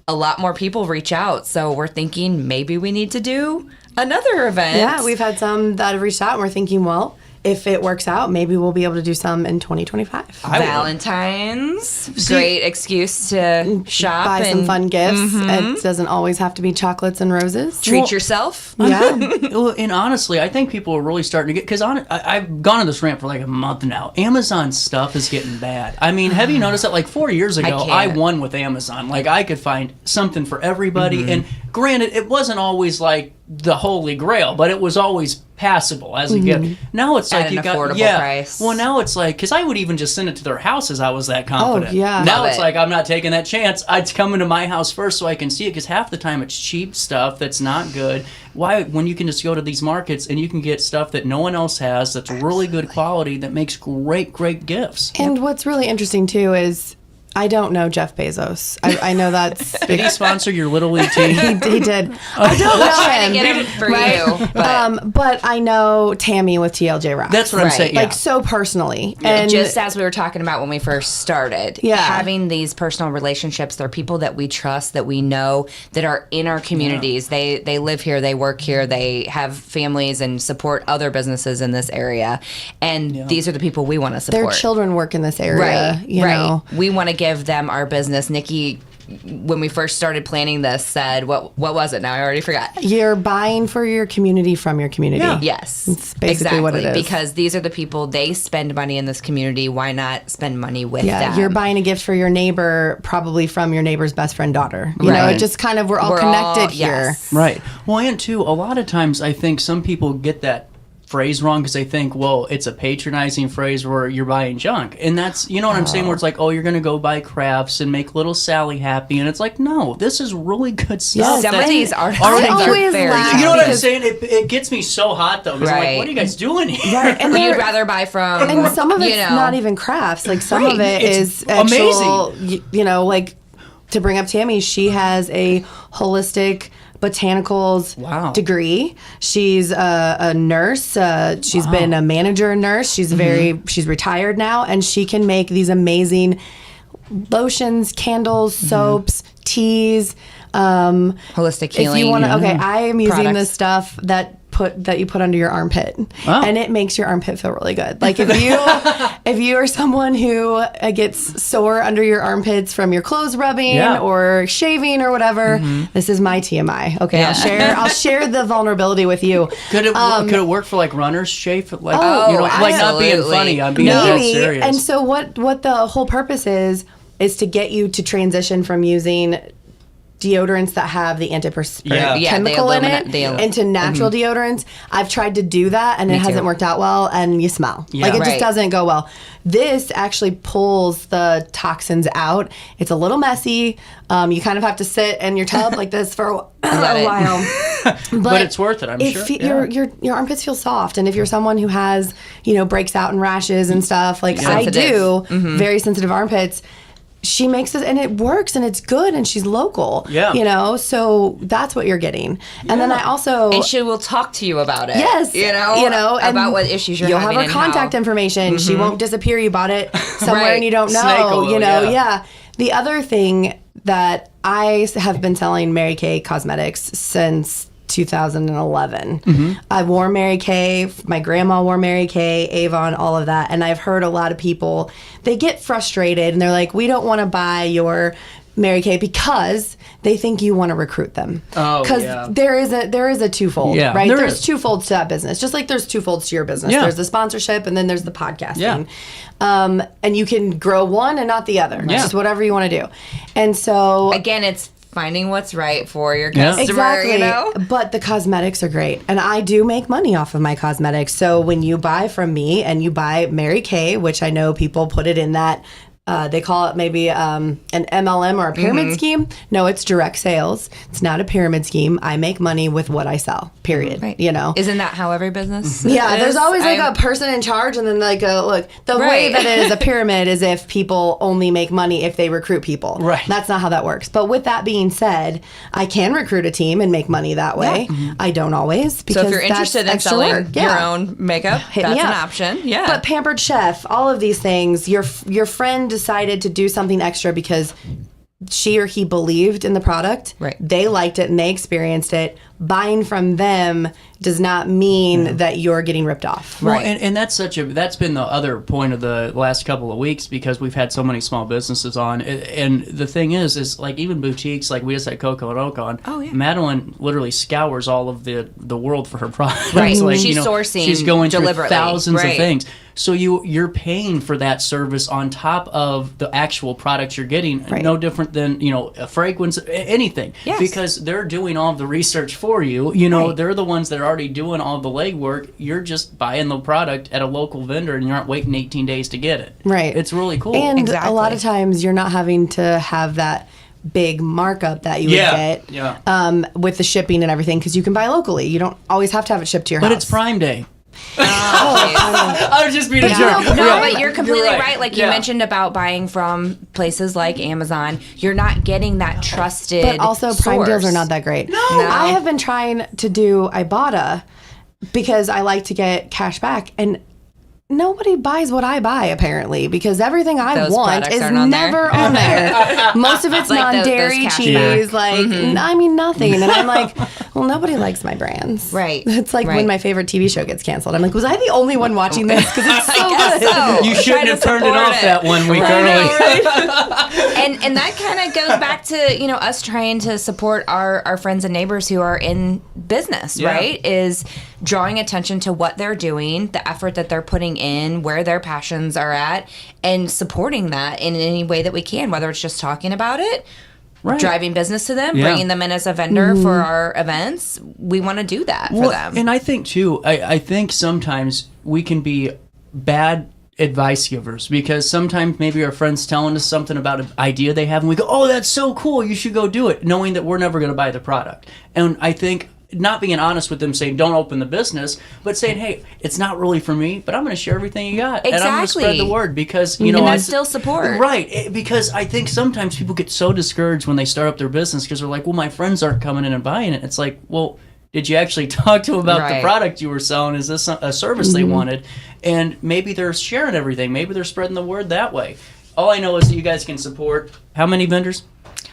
a lot more people reach out. So we're thinking maybe we need to do another event. Yeah, we've had some that have reached out and we're thinking, well, if it works out, maybe we'll be able to do some in 2025. Valentine's, great excuse to shop. Buy some fun gifts. It doesn't always have to be chocolates and roses. Treat yourself. Yeah. Well, and honestly, I think people are really starting to get, because I've gone on this rant for like a month now. Amazon stuff is getting bad. I mean, have you noticed that like 4 years ago, I won with Amazon. Like I could find something for everybody. And granted, it wasn't always like the holy grail, but it was always passable as a gift. Now it's like at you an got affordable price. Well, now it's like, because I would even just send it to their houses. I was that confident. Oh, yeah. Now Love it's it. like I'm not taking that chance. I'd come into my house first so I can see it, because half the time it's cheap stuff that's not good. Why, when you can just go to these markets and you can get stuff that no one else has that's really good quality that makes great gifts. And what's really interesting too is, I don't know Jeff Bezos. I know that's... Did he sponsor your Little League team? He did. I don't know trying him. to get him for you. But I know Tammy with TLJ Rock. That's what I'm saying. Like, so personally. Yeah. And just as we were talking about when we first started, having these personal relationships, they're people that we trust, that we know, that are in our communities. Yeah. They live here, they work here, they have families and support other businesses in this area. And these are the people we want to support. Their children work in this area. Right, you know. We want to give them our business. Nikki, when we first started planning this, said, what was it now? I already forgot. You're buying for your community from your community. Yeah. Yes. It's basically what it is. Because these are the people, they spend money in this community. Why not spend money with them? You're buying a gift for your neighbor, probably from your neighbor's best friend daughter. You know, it just kind of, we're all connected here. Yes. Right. Well, and too, a lot of times I think some people get that phrase wrong because they think, well, it's a patronizing phrase where you're buying junk. And that's, you know what I'm saying, where it's like, oh, you're going to go buy crafts and make little Sally happy. And it's like, no, this is really good stuff. Some of these are very laugh. You know what I'm saying? It gets me so hot, though, because I'm like, what are you guys doing here? Right. And you'd rather buy from, and some of it's not even crafts. Like, some of it is actual, amazing. You know, like, to bring up Tammy, she has a holistic botanicals degree. She's a nurse. She's been a manager nurse. She's she's retired now, and she can make these amazing lotions, candles, soaps, teas, holistic healing. If you want to, I am using products. this stuff that you put under your armpit, and it makes your armpit feel really good. Like if you are someone who gets sore under your armpits from your clothes rubbing or shaving or whatever, this is my TMI. Okay, I'll share the vulnerability with you. Could it work for like runners chafe? Like like not being funny, I'm being dead serious. And so what the whole purpose is to get you to transition from using deodorants that have the antiperspirant chemical in it into natural deodorants. I've tried to do that and it hasn't worked out well, and you smell. Like it just doesn't go well. This actually pulls the toxins out. It's a little messy. You kind of have to sit in your tub like this for a while. But it's worth it, I'm sure. Your armpits feel soft, and if you're someone who has, breaks out in rashes and stuff, like I do, very sensitive armpits, she makes it, and it works, and it's good, and she's local. Yeah. So that's what you're getting. And then I also... And she will talk to you about it. Yes. About what issues you're having. You'll have her contact information. She won't disappear. You bought it somewhere and you don't know. Snake-o-lo, The other thing that I have been selling Mary Kay Cosmetics since 2011. I wore Mary Kay. My grandma wore Mary Kay, Avon, all of that. And I've heard a lot of people, they get frustrated and they're like, we don't want to buy your Mary Kay because they think you want to recruit them. Oh, because yeah. there is a twofold, Yeah, right? there There's is. two folds to that business, just like there's two folds to your business. Yeah. There's the sponsorship and then there's the podcasting. And you can grow one and not the other. Yeah. Just whatever you want to do. And so again, it's finding what's right for your customer. Exactly. You know? But the cosmetics are great. And I do make money off of my cosmetics. So when you buy from me and you buy Mary Kay, which I know people put it in that, they call it maybe an MLM or a pyramid scheme. No, it's direct sales. It's not a pyramid scheme. I make money with what I sell, period. Right. You know? Isn't that how every business Yeah, is? there's always like a person in charge and then like look, the way that it is a pyramid is if people only make money if they recruit people. Right. That's not how that works. But with that being said, I can recruit a team and make money that way. I don't always because So if you're interested in that's extra selling work. your own makeup, Hit that's me an up. option. Yeah. But Pampered Chef, all of these things, your friend decided to do something extra because she or he believed in the product. Right. They liked it and they experienced it. Buying from them does not mean that you're getting ripped off. Well, and that's that's been the other point of the last couple of weeks because we've had so many small businesses on. And the thing is like even boutiques, like we just had Coco and Oak on. Oh, yeah. Madeline literally scours all of the world for her products. Right. Like, She's sourcing she's going through deliberately. thousands Right. of things. So you're paying for that service on top of the actual products you're getting. No different than, a fragrance, anything. Yes. Because they're doing all of the research for you. They're the ones that are already doing all the legwork. You're just buying the product at a local vendor and you aren't waiting 18 days to get it. Right. It's really cool. And a lot of times you're not having to have that big markup that you would get with the shipping and everything because you can buy locally. You don't always have to have it shipped to your house. But it's Prime Day. I was just being a But jerk. No, but you're completely You're right. Like you mentioned about buying from places like Amazon, you're not getting that trusted. But also Prime source. deals are not that great. No. I have been trying to do Ibotta because I like to get cash back and nobody buys what I buy apparently because everything I Those want products is aren't on there. never on there. Most of it's Like those non-dairy cash cheese, back. like I mean nothing. And I'm like, well, nobody likes my brands. Right. It's like when my favorite TV show gets canceled. I'm like, was I the only one watching this? Because it's so good. So. You shouldn't have turned it off that 1 week early. And that kind of goes back to us trying to support our friends and neighbors who are in business, right? Is drawing attention to what they're doing, the effort that they're putting in, where their passions are at, and supporting that in any way that we can, whether it's just talking about it, driving business to them, bringing them in as a vendor for our events. We want to do that for them. And I think too, I think sometimes we can be bad advice givers because sometimes maybe our friend's telling us something about an idea they have and we go, oh, that's so cool, you should go do it, knowing that we're never going to buy the product. And I think not being honest with them, saying don't open the business, but saying, hey, it's not really for me, but I'm going to share everything you got. And I'm going to spread the word because, and that's still support. Right. Because I think sometimes people get so discouraged when they start up their business because they're like, well, my friends aren't coming in and buying it. It's like, well, did you actually talk to them about the product you were selling? Is this a service they wanted? And maybe they're sharing everything. Maybe they're spreading the word that way. All I know is that you guys can support how many vendors?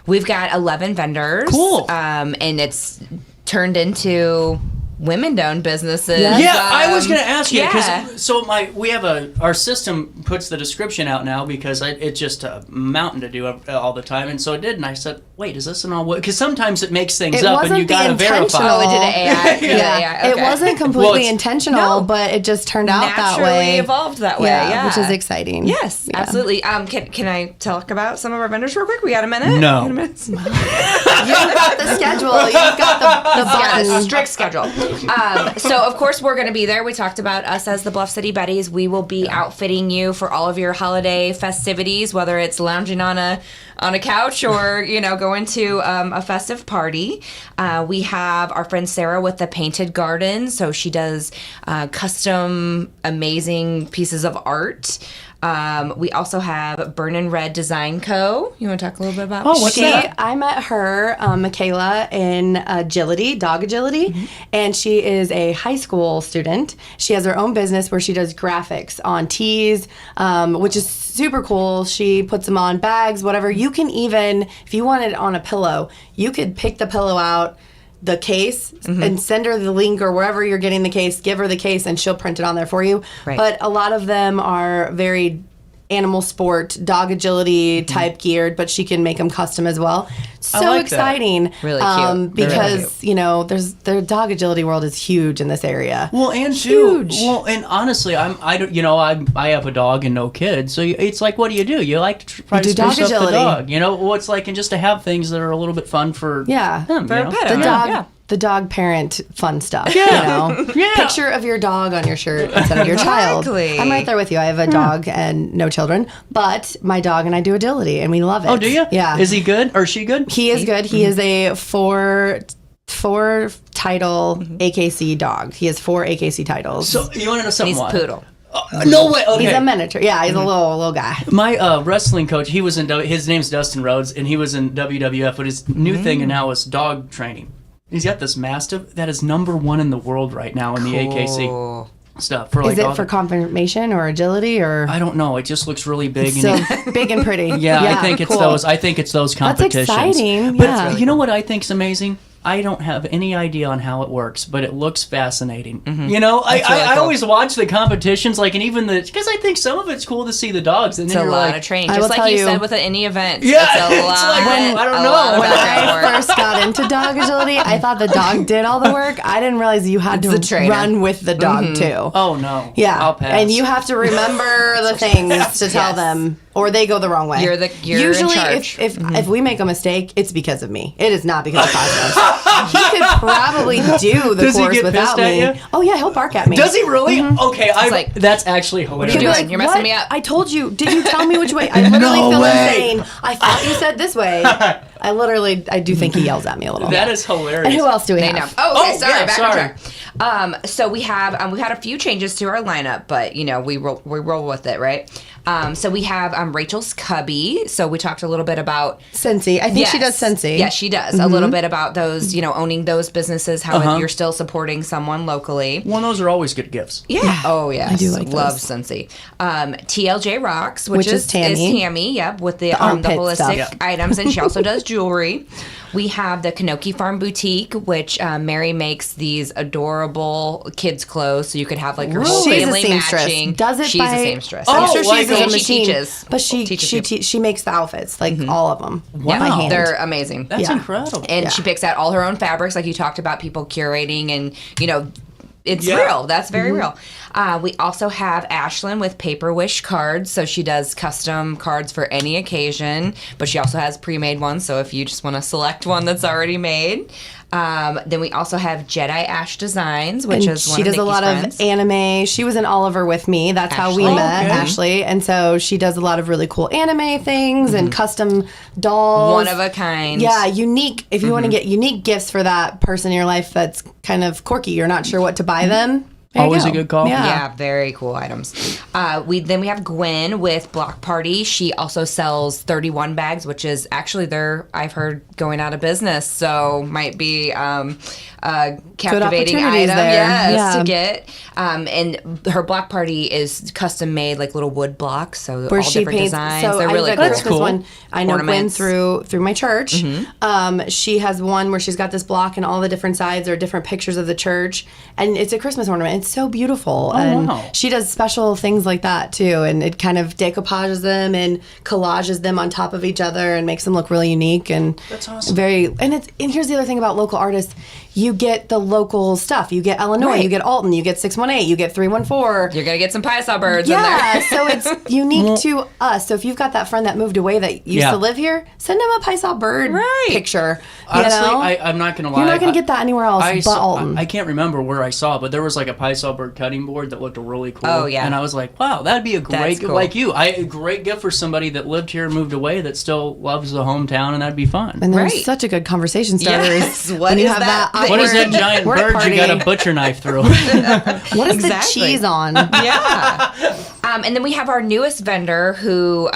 We've got 11 vendors. Cool. And it's turned into women-owned businesses. Yeah, I was going to ask you yeah. because we have our system puts the description out now because it's just a mountain to do all the time, and so it did. And I said, wait, is this an all? Because sometimes it makes things up, and you got to verify. Oh, it did AI. Yeah. It wasn't completely intentional, but it just turned out that way. Naturally evolved that way. Yeah, which is exciting. Yes, absolutely. Can I talk about some of our vendors real quick? We got a minute. No. You've got the schedule. You've got the button. Strict schedule. So of course we're going to be there. We talked about us as the Bluff City Betties. We will be outfitting you for all of your holiday festivities, whether it's lounging on a couch or going to a festive party. We have our friend Sarah with the Painted Garden, so she does custom amazing pieces of art. We also have Burn and Red Design Co. You want to talk a little bit about what's that? I met her, Michaela, in agility, dog agility, and she is a high school student. She has her own business where she does graphics on tees, which is super cool. She puts them on bags, whatever. You can even, if you want it on a pillow, you could pick the pillow out, the case and send her the link or wherever you're getting the case, give her the case and she'll print it on there for you. Right. But a lot of them are very animal sport, dog agility type geared, but she can make them custom as well. So like exciting. That. Really cute. Because, you know, the dog agility world is huge in this area. Well, and huge. Well, and honestly, I have a dog and no kids, so it's like, what do? You like to try to dog spruce up the agility. dog, you know? Well, it's like, and just to have things that are a little bit fun for them, for a pet The owner. dog, the dog parent fun stuff. Yeah. You know? Yeah. Picture of your dog on your shirt instead of your child. Exactly. I'm right there with you. I have a dog and no children, but my dog and I do agility and we love it. Oh, do you? Yeah. Is he good or is she good? He is good. He is a four title AKC dog. He has 4 AKC titles. So you want to know something? He's a poodle. No way. Okay. He's a miniature. Yeah, he's a little guy. My wrestling coach, he was in. His name's Dustin Rhodes, and he was in WWF. But his new thing now is dog training. He's got this Mastiff that is #1 in the world right now in the AKC stuff. For like Is it for confirmation or agility or? I don't know. It just looks really big. So big and pretty. Yeah, I think it's those. I think it's those competitions. That's exciting. But Yeah. you know what I think's amazing? I don't have any idea on how it works, but it looks fascinating. You know, I always watch the competitions, like, and even because I think some of it's cool to see the dogs. And It's then a you're lot like, of training, just like you said with any event. Yeah, it's a it's lot. like, I don't a know. lot of When background I work. first got into dog agility, I thought the dog did all the work. I didn't realize you had It's the to trainer. run with the dog too. Oh no. Yeah, I'll pass. and you have to remember the things to tell them, or they go the wrong way. You're Usually, in charge. if we make a mistake, it's because of me. It is not because of Cosmos. He could probably do the Does he course get without pissed at me. you? Oh yeah, he'll bark at me. Does he really? Okay, like, that's actually hilarious. What are you He'll be doing? You're messing "What? me up." I told you. Did you tell me which way? I literally No feel way. insane. I thought you said this way. I do think he yells at me a little. That is hilarious. And who else do we They have? know. Oh, okay, sorry. yeah, Back sorry. on track. So we've had a few changes to our lineup, but you know we roll with it, right? So we have Rachel's Cubby. So we talked a little bit about Scentsy. I think she does Scentsy. Yes, she does. A little bit about those, owning those businesses, how you're still supporting someone locally. Well, those are always good gifts. Yeah. Oh, yeah. I do like those. Love Scentsy. TLJ Rocks, which is Tammy. Yep, with the armpit holistic stuff. items, and she also does jewelry. We have the Kanoki Farm Boutique, which Mary makes these adorable kids' clothes, so you could have like your whole She's a family seamstress. matching. Does it She's by- a seamstress. I'm Oh, sure like she's a a- she machine, teaches. but she makes the outfits, like all of them. Wow. by hand. They're amazing. That's Yeah. incredible. And she picks out all her own fabrics, like you talked about, people curating, and it's Yeah. real. That's very real. We also have Ashlyn with Paper Wish cards, so she does custom cards for any occasion, but she also has pre-made ones, so if you just want to select one that's already made. Then we also have Jedi Ash Designs, which And is one she of does a Nikki's lot friends. of anime. She was in Oliver with me. That's how we Ashley. met, Okay. Ashley. And so she does a lot of really cool anime things and custom dolls. One of a kind. Yeah, unique. If you want to get unique gifts for that person in your life that's kind of quirky, you're not sure what to buy them. there you Always go. a good call. Yeah, very cool items. We have Gwen with Block Party. She also sells 31 bags, which is actually I've heard going out of business, so might be a captivating opportunities item, there. yes, Yeah. to get. And her Block Party is custom made, like little wood blocks, so Where all she different paints. designs. So They're I really have a cool. Christmas one. I know Ornaments. Gwen through my church. She has one where she's got this block and all the different sides are different pictures of the church, and it's a Christmas ornament. It's so beautiful, and wow. she does special things like that too. And it kind of decoupages them and collages them on top of each other and makes them look really unique. And That's awesome. And here's the other thing about local artists. You get the local stuff. You get Illinois, Right. you get Alton, you get 618, you get 314. You're going to get some Paisaw birds in Yeah, there. so it's unique to us. So if you've got that friend that moved away that used to live here, send them a Paisaw bird picture. Honestly, you know? I'm not going to lie. You're not going to get that anywhere else but Alton. I can't remember where I saw it, but there was like a Paisaw bird cutting board that looked really cool. Oh, yeah. And I was like, wow, that'd be a great, cool. like you, a great gift for somebody that lived here and moved away that still loves the hometown, and that'd be fun. And there's Right. such a good conversation starters. Yes, what when you is have that that thing? What is that awkward giant work bird party. you got a butcher knife through? What is Exactly. the cheese on? Yeah. And then we have our newest vendor who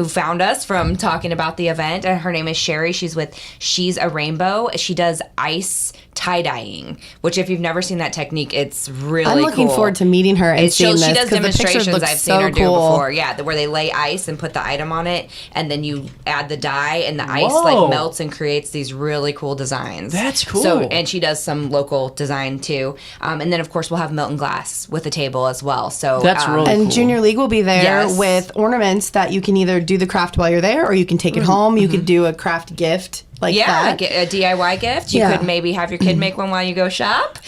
found us from talking about the event, and her name is Sherry. She's with She's a Rainbow. She does ice tie-dyeing, which if you've never seen that technique, it's really cool. I'm looking forward to meeting her and seeing this. She does demonstrations I've seen her do cool. before. Yeah, where they lay ice and put the item on it, and then you add the dye, and the ice like melts and creates these really cool designs. That's cool. So, and she does some local design too. And then of course we'll have Milton Glass with the table as well. So that's really cool. And Junior League will be there with ornaments that you can either do the craft while you're there, or you can take it home. You could do a craft gift. Like that. A DIY gift. You could maybe have your kid make one while you go shop.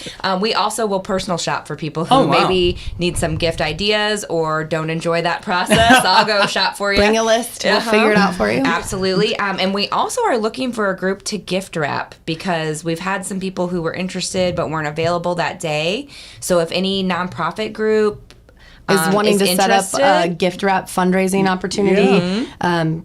We also will personal shop for people who maybe need some gift ideas or don't enjoy that process. I'll go shop for you. Bring a list. We'll figure it out for you. Absolutely. And we also are looking for a group to gift wrap because we've had some people who were interested but weren't available that day. So if any nonprofit group is wanting to set up a gift wrap fundraising opportunity.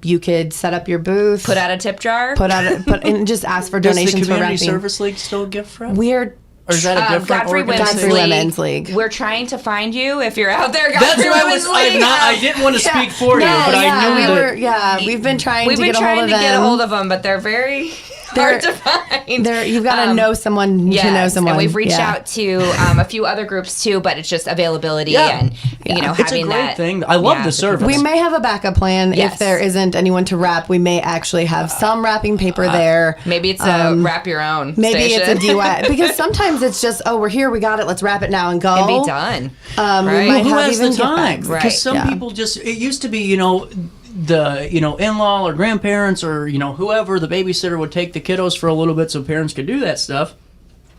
You could set up your booth, put out a tip jar, and just ask for donations for wrapping. Does the Community Service League still gift wrap? Or is that a different Godfrey Women's League? We're trying to find you if you're out there. Godfrey Women's League. I didn't want to speak for you, but I knew we've been trying to get a hold of them, but they're very hard to find. You've got to know someone to know someone. And we've reached out to a few other groups too, but it's just availability and it's having a great that thing. I love the service. We may have a backup plan if there isn't anyone to wrap. We may actually have some wrapping paper there. Maybe it's a wrap your own. Maybe station. it's a DIY because sometimes it's just we're here, we got it, let's wrap it now and go and be done. Right? We might who have has even the time? Because some Yeah. people just it used to be the in-law or grandparents or whoever, the babysitter would take the kiddos for a little bit so parents could do that stuff.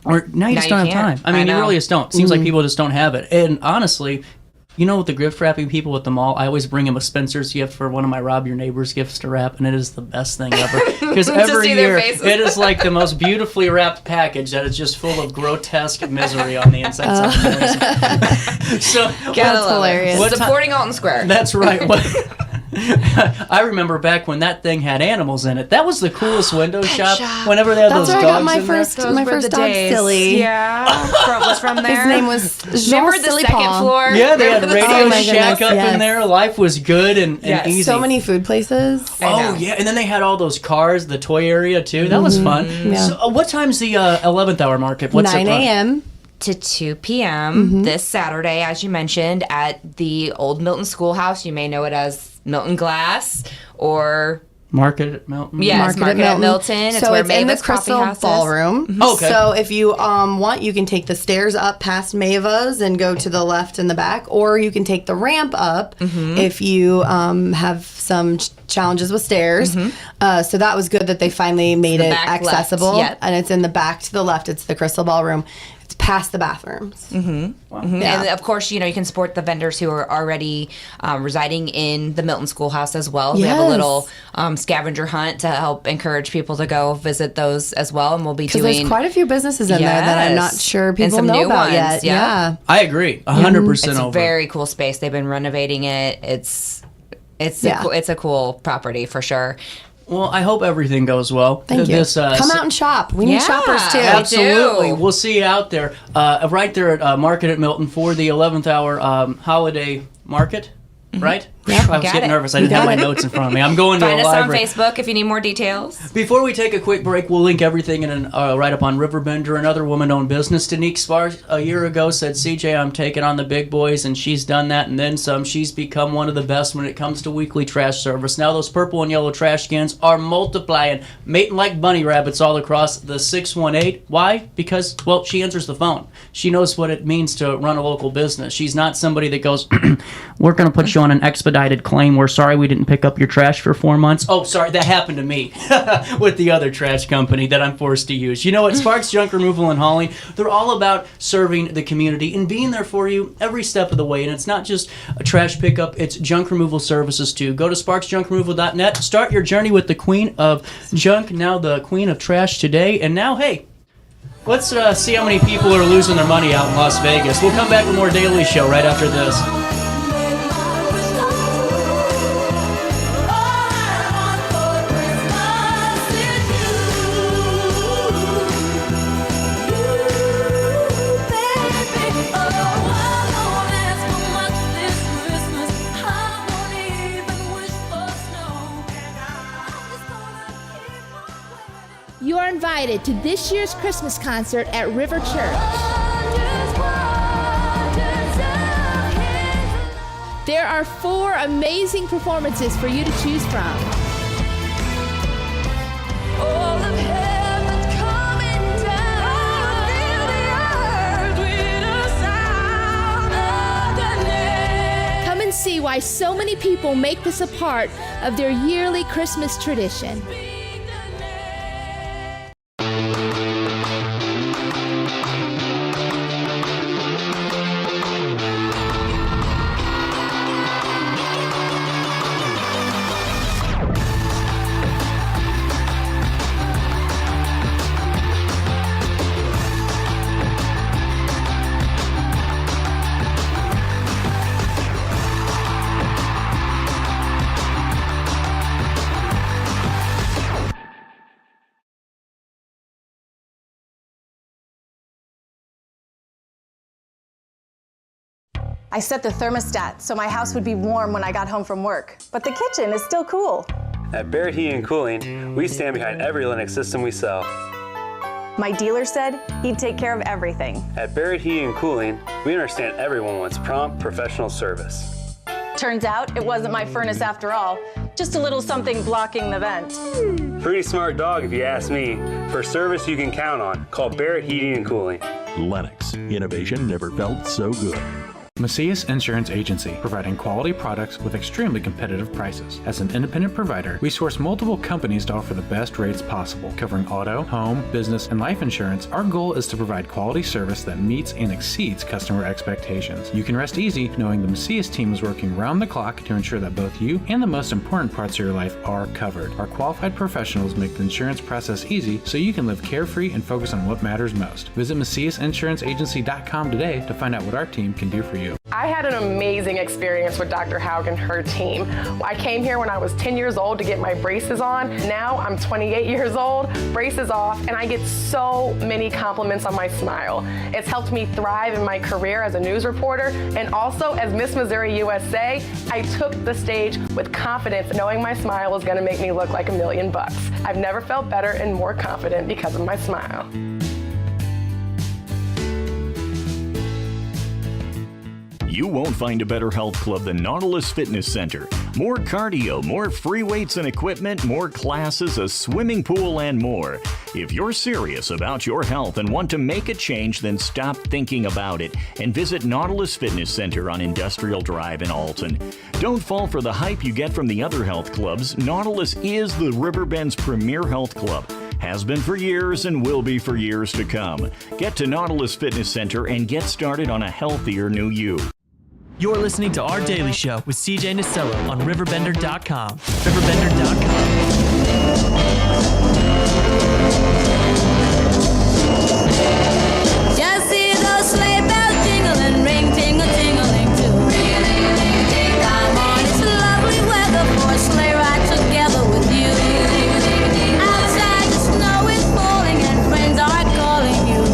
Or now you just don't have time. I mean, you really just don't. Seems like people just don't have it. And honestly, with the gift wrapping people at the mall, I always bring them a Spencer's gift for one of my Rob Your Neighbors gifts to wrap, and it is the best thing ever. Because every year it is like the most beautifully wrapped package that is just full of grotesque misery on the inside. So that's hilarious. Supporting Alton Square. That's right. I remember back when that thing had animals in it. That was the coolest window shop. Whenever they had those dogs where I got my in first there. my first dog, Silly. Yeah, was from there. His name was Jean Remember the Silly second Paw. floor? Yeah, they had Radio Shack up yes. in there. Life was good and easy. So many food places. Oh, yeah. And then they had all those cars, the toy area, too. That was fun. Yeah. So, what time's the 11th hour market? What's 9 a.m. to 2 p.m. This Saturday, as you mentioned, at the old Milton School House. You may know it as Milton Glass or Market at Milton. Yes, Market at Milton. It's so where it's in the Mavis Coffee Crystal House Ballroom. is. Okay. So if you want, you can take the stairs up past Mavis and go to the left in the back, or you can take the ramp up if you have some challenges with stairs. So that was good that they finally made it accessible. And it's in the back to the left. It's the Crystal Ballroom. It's past the bathrooms. Wow. And of course, you can support the vendors who are already residing in the Milton School House as well. We have a little scavenger hunt to help encourage people to go visit those as well. And we'll be doing... Because there's quite a few businesses in there that I'm not sure people some know new about ones, yet. Yeah. I agree. 100% It's over. a very cool space. They've been renovating it. It's a cool property for sure. Well, I hope everything goes well. Thank you. Come out and shop. We need shoppers too. Absolutely. We'll see you out there. Right there at Market at Milton for the 11th hour holiday market. Right? Yeah, I was getting nervous. I didn't have my notes in front of me. I'm going to a library. Find us on Facebook if you need more details. Before we take a quick break, we'll link everything in right up on RiverBender, another woman-owned business. Danique Sparks a year ago said, CJ, I'm taking on the big boys, and she's done that and then some. She's become one of the best when it comes to weekly trash service. Now those purple and yellow trash cans are multiplying, mating like bunny rabbits all across the 618. Why? Because, well, she answers the phone. She knows what it means to run a local business. She's not somebody that goes, we're going to put you on an expedited claim. We're sorry we didn't pick up your trash for 4 months. Oh, sorry, that happened to me with the other trash company that I'm forced to use. You know what? Sparks Junk Removal and Hauling, they're all about serving the community and being there for you every step of the way. And it's not just a trash pickup, it's junk removal services too. Go to sparksjunkremoval.net. Start your journey with the queen of junk, now the queen of trash today. And now, hey, let's see how many people are losing their money out in Las Vegas. We'll come back with more Daily Show right after this. you are invited to this year's Christmas concert at River Church. There are 4 amazing performances for you to choose from. All of heaven's coming down. Feel the earth with the sound of the name. Come and see why so many people make this a part of their yearly Christmas tradition. I set the thermostat so my house would be warm when I got home from work, but the kitchen is still cool. At Barrett Heating and Cooling, we stand behind every Linux system we sell. My dealer said he'd take care of everything. At Barrett Heating and Cooling, we understand everyone wants prompt, professional service. Turns out it wasn't my furnace after all, just a little something blocking the vent. Pretty smart dog if you ask me. For service you can count on, call Barrett Heating and Cooling. Lennox. Innovation never felt so good. Macias Insurance Agency, providing quality products with extremely competitive prices. As an independent provider, we source multiple companies to offer the best rates possible, covering auto, home, business, and life insurance. Our goal is to provide quality service that meets and exceeds customer expectations. You can rest easy knowing the Macias team is working round the clock to ensure that both you and the most important parts of your life are covered. Our qualified professionals make the insurance process easy so you can live carefree and focus on what matters most. Visit MaciasInsuranceAgency.com today to find out what our team can do for you. I had an amazing experience with Dr. Haug and her team. I came here when I was 10 years old to get my braces on. Now I'm 28 years old, braces off, and I get so many compliments on my smile. It's helped me thrive in my career as a news reporter, and also as Miss Missouri USA, I took the stage with confidence, knowing my smile was gonna make me look like $1 million. I've never felt better and more confident because of my smile. You won't find a better health club than Nautilus Fitness Center. More cardio, more free weights and equipment, more classes, a swimming pool, and more. If you're serious about your health and want to make a change, then stop thinking about it and visit Nautilus Fitness Center on Industrial Drive in Alton. Don't fall for the hype you get from the other health clubs. Nautilus is the Riverbend's premier health club. Has been for years and will be for years to come. Get to Nautilus Fitness Center and get started on a healthier new you. You're listening to Our Daily Show with CJ Nasello on RiverBender.com. RiverBender.com. Just see those sleigh bells jingle and ring, tingle, tingling too. Come on, it's lovely weather for a sleigh ride together with you. Outside the snow is falling and friends are calling you.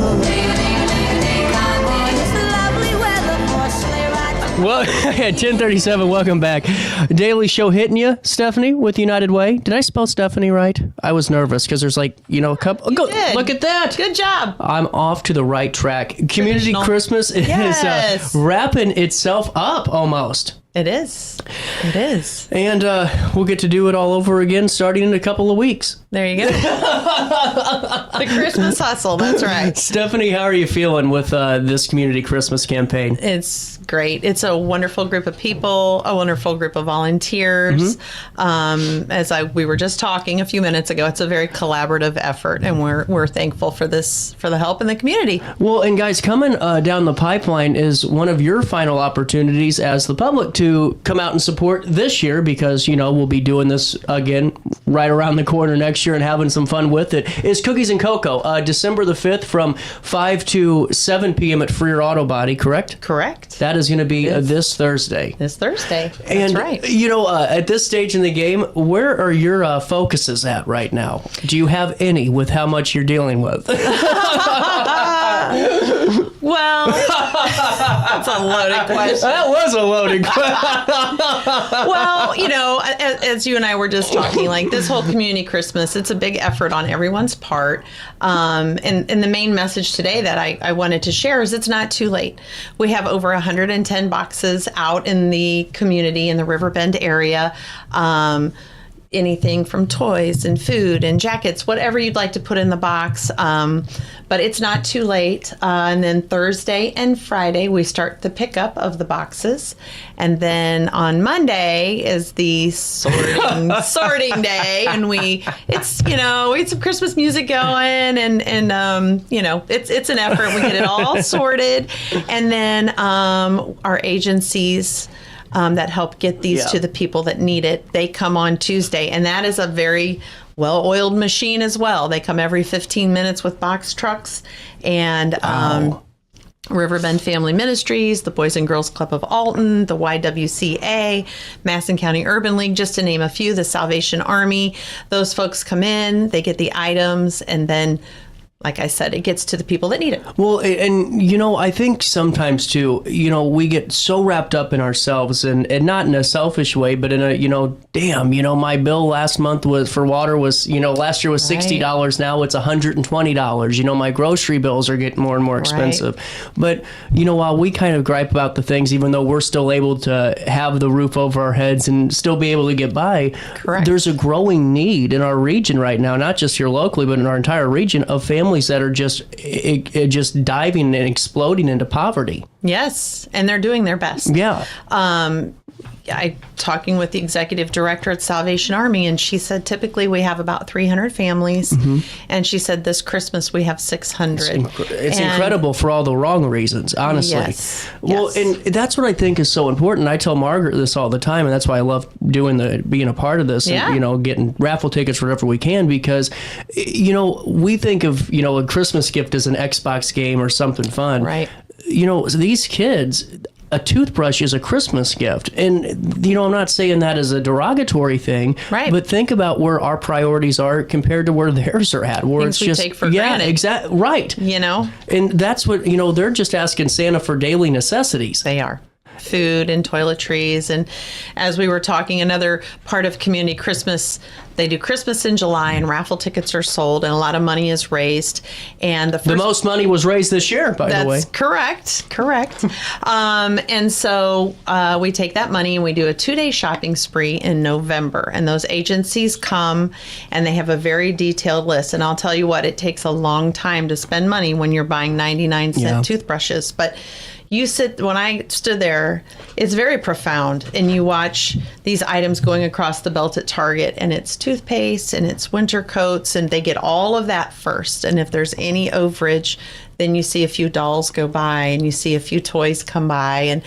Come on, it's lovely weather for a sleigh ride. Well, at 10:37, welcome back. Daily Show hitting you, Stephanie, with United Way. Did I spell Stephanie right? I was nervous because there's like, a couple. Look at that. Good job. I'm off to the right track. Community Christmas is wrapping itself up almost. It is. It is. And we'll get to do it all over again starting in a couple of weeks. There you go. The Christmas hustle. That's right. Stephanie, how are you feeling with this community Christmas campaign? It's great. It's a wonderful group of people, a wonderful group of volunteers. Mm-hmm. We were just talking a few minutes ago, it's a very collaborative effort, and we're thankful for the help in the community. Well, and guys, coming down the pipeline is one of your final opportunities as the public to come out and support this year, because we'll be doing this again right around the corner next year and having some fun with it. Is Cookies and Cocoa, December the 5th from 5 to 7 p.m. at Freer Auto Body, correct? Correct. That is going to be this Thursday. This Thursday. And, that's right. At this stage in the game, where are your focuses at right now? Do you have any with how much you're dealing with? Well, that's a loaded question. That was a loaded question. Well, you know, as you and I were just talking, like this whole community Christmas, it's a big effort on everyone's part. And the main message today that I wanted to share is it's not too late. We have over 110 boxes out in the community in the Riverbend area. Anything from toys and food and jackets, whatever you'd like to put in the box. But it's not too late. And then Thursday and Friday, we start the pickup of the boxes. And then on Monday is the sorting day. And it's some Christmas music going and you know, it's an effort. We get it all sorted. And then our agencies that help get these to the people that need it, they come on Tuesday. And that is a very well-oiled machine as well. They come every 15 minutes with box trucks. And Riverbend Family Ministries, the Boys and Girls Club of Alton, the YWCA, Masson County Urban League, just to name a few, the Salvation Army. Those folks come in, they get the items, and then, like I said, it gets to the people that need it. Well, and, you know, I think sometimes, too, you know, we get so wrapped up in ourselves and not in a selfish way, but in a, you know, damn, you know, my bill last month for water was, you know, last year was $60. Now it's $120. You know, my grocery bills are getting more and more expensive. But, you know, while we kind of gripe about the things, even though we're still able to have the roof over our heads and still be able to get by, there's a growing need in our region right now, not just here locally, but in our entire region, of families that are just diving and exploding into poverty. Yes, and they're doing their best. Yeah. I talking with the executive director at Salvation Army, and she said typically we have about 300 families, and she said this Christmas we have 600. It's incredible for all the wrong reasons, honestly. Yes. Well, and that's what I think is so important. I tell Margaret this all the time, and that's why I love being a part of this, and, you know, getting raffle tickets wherever we can, because, you know, we think of, you know, a Christmas gift as an Xbox game or something fun. Right. You know, these kids, a toothbrush is a Christmas gift. And, you know, I'm not saying that as a derogatory thing, but think about where our priorities are compared to where theirs are at. Where Things it's just, we take for granted. Exactly. Right. You know? And that's what, you know, they're just asking Santa for daily necessities. They are. Food and toiletries. And as we were talking, another part of Community Christmas, they do Christmas in July, and raffle tickets are sold, and a lot of money is raised. And the most money was raised this year, by the way. That's correct. And so we take that money and we do a 2-day shopping spree in November. And those agencies come and they have a very detailed list. And I'll tell you what, it takes a long time to spend money when you're buying 99-cent toothbrushes. But when I stood there, it's very profound. And you watch these items going across the belt at Target, and it's toothpaste and it's winter coats, and they get all of that first. And if there's any overage, then you see a few dolls go by and you see a few toys come by. And,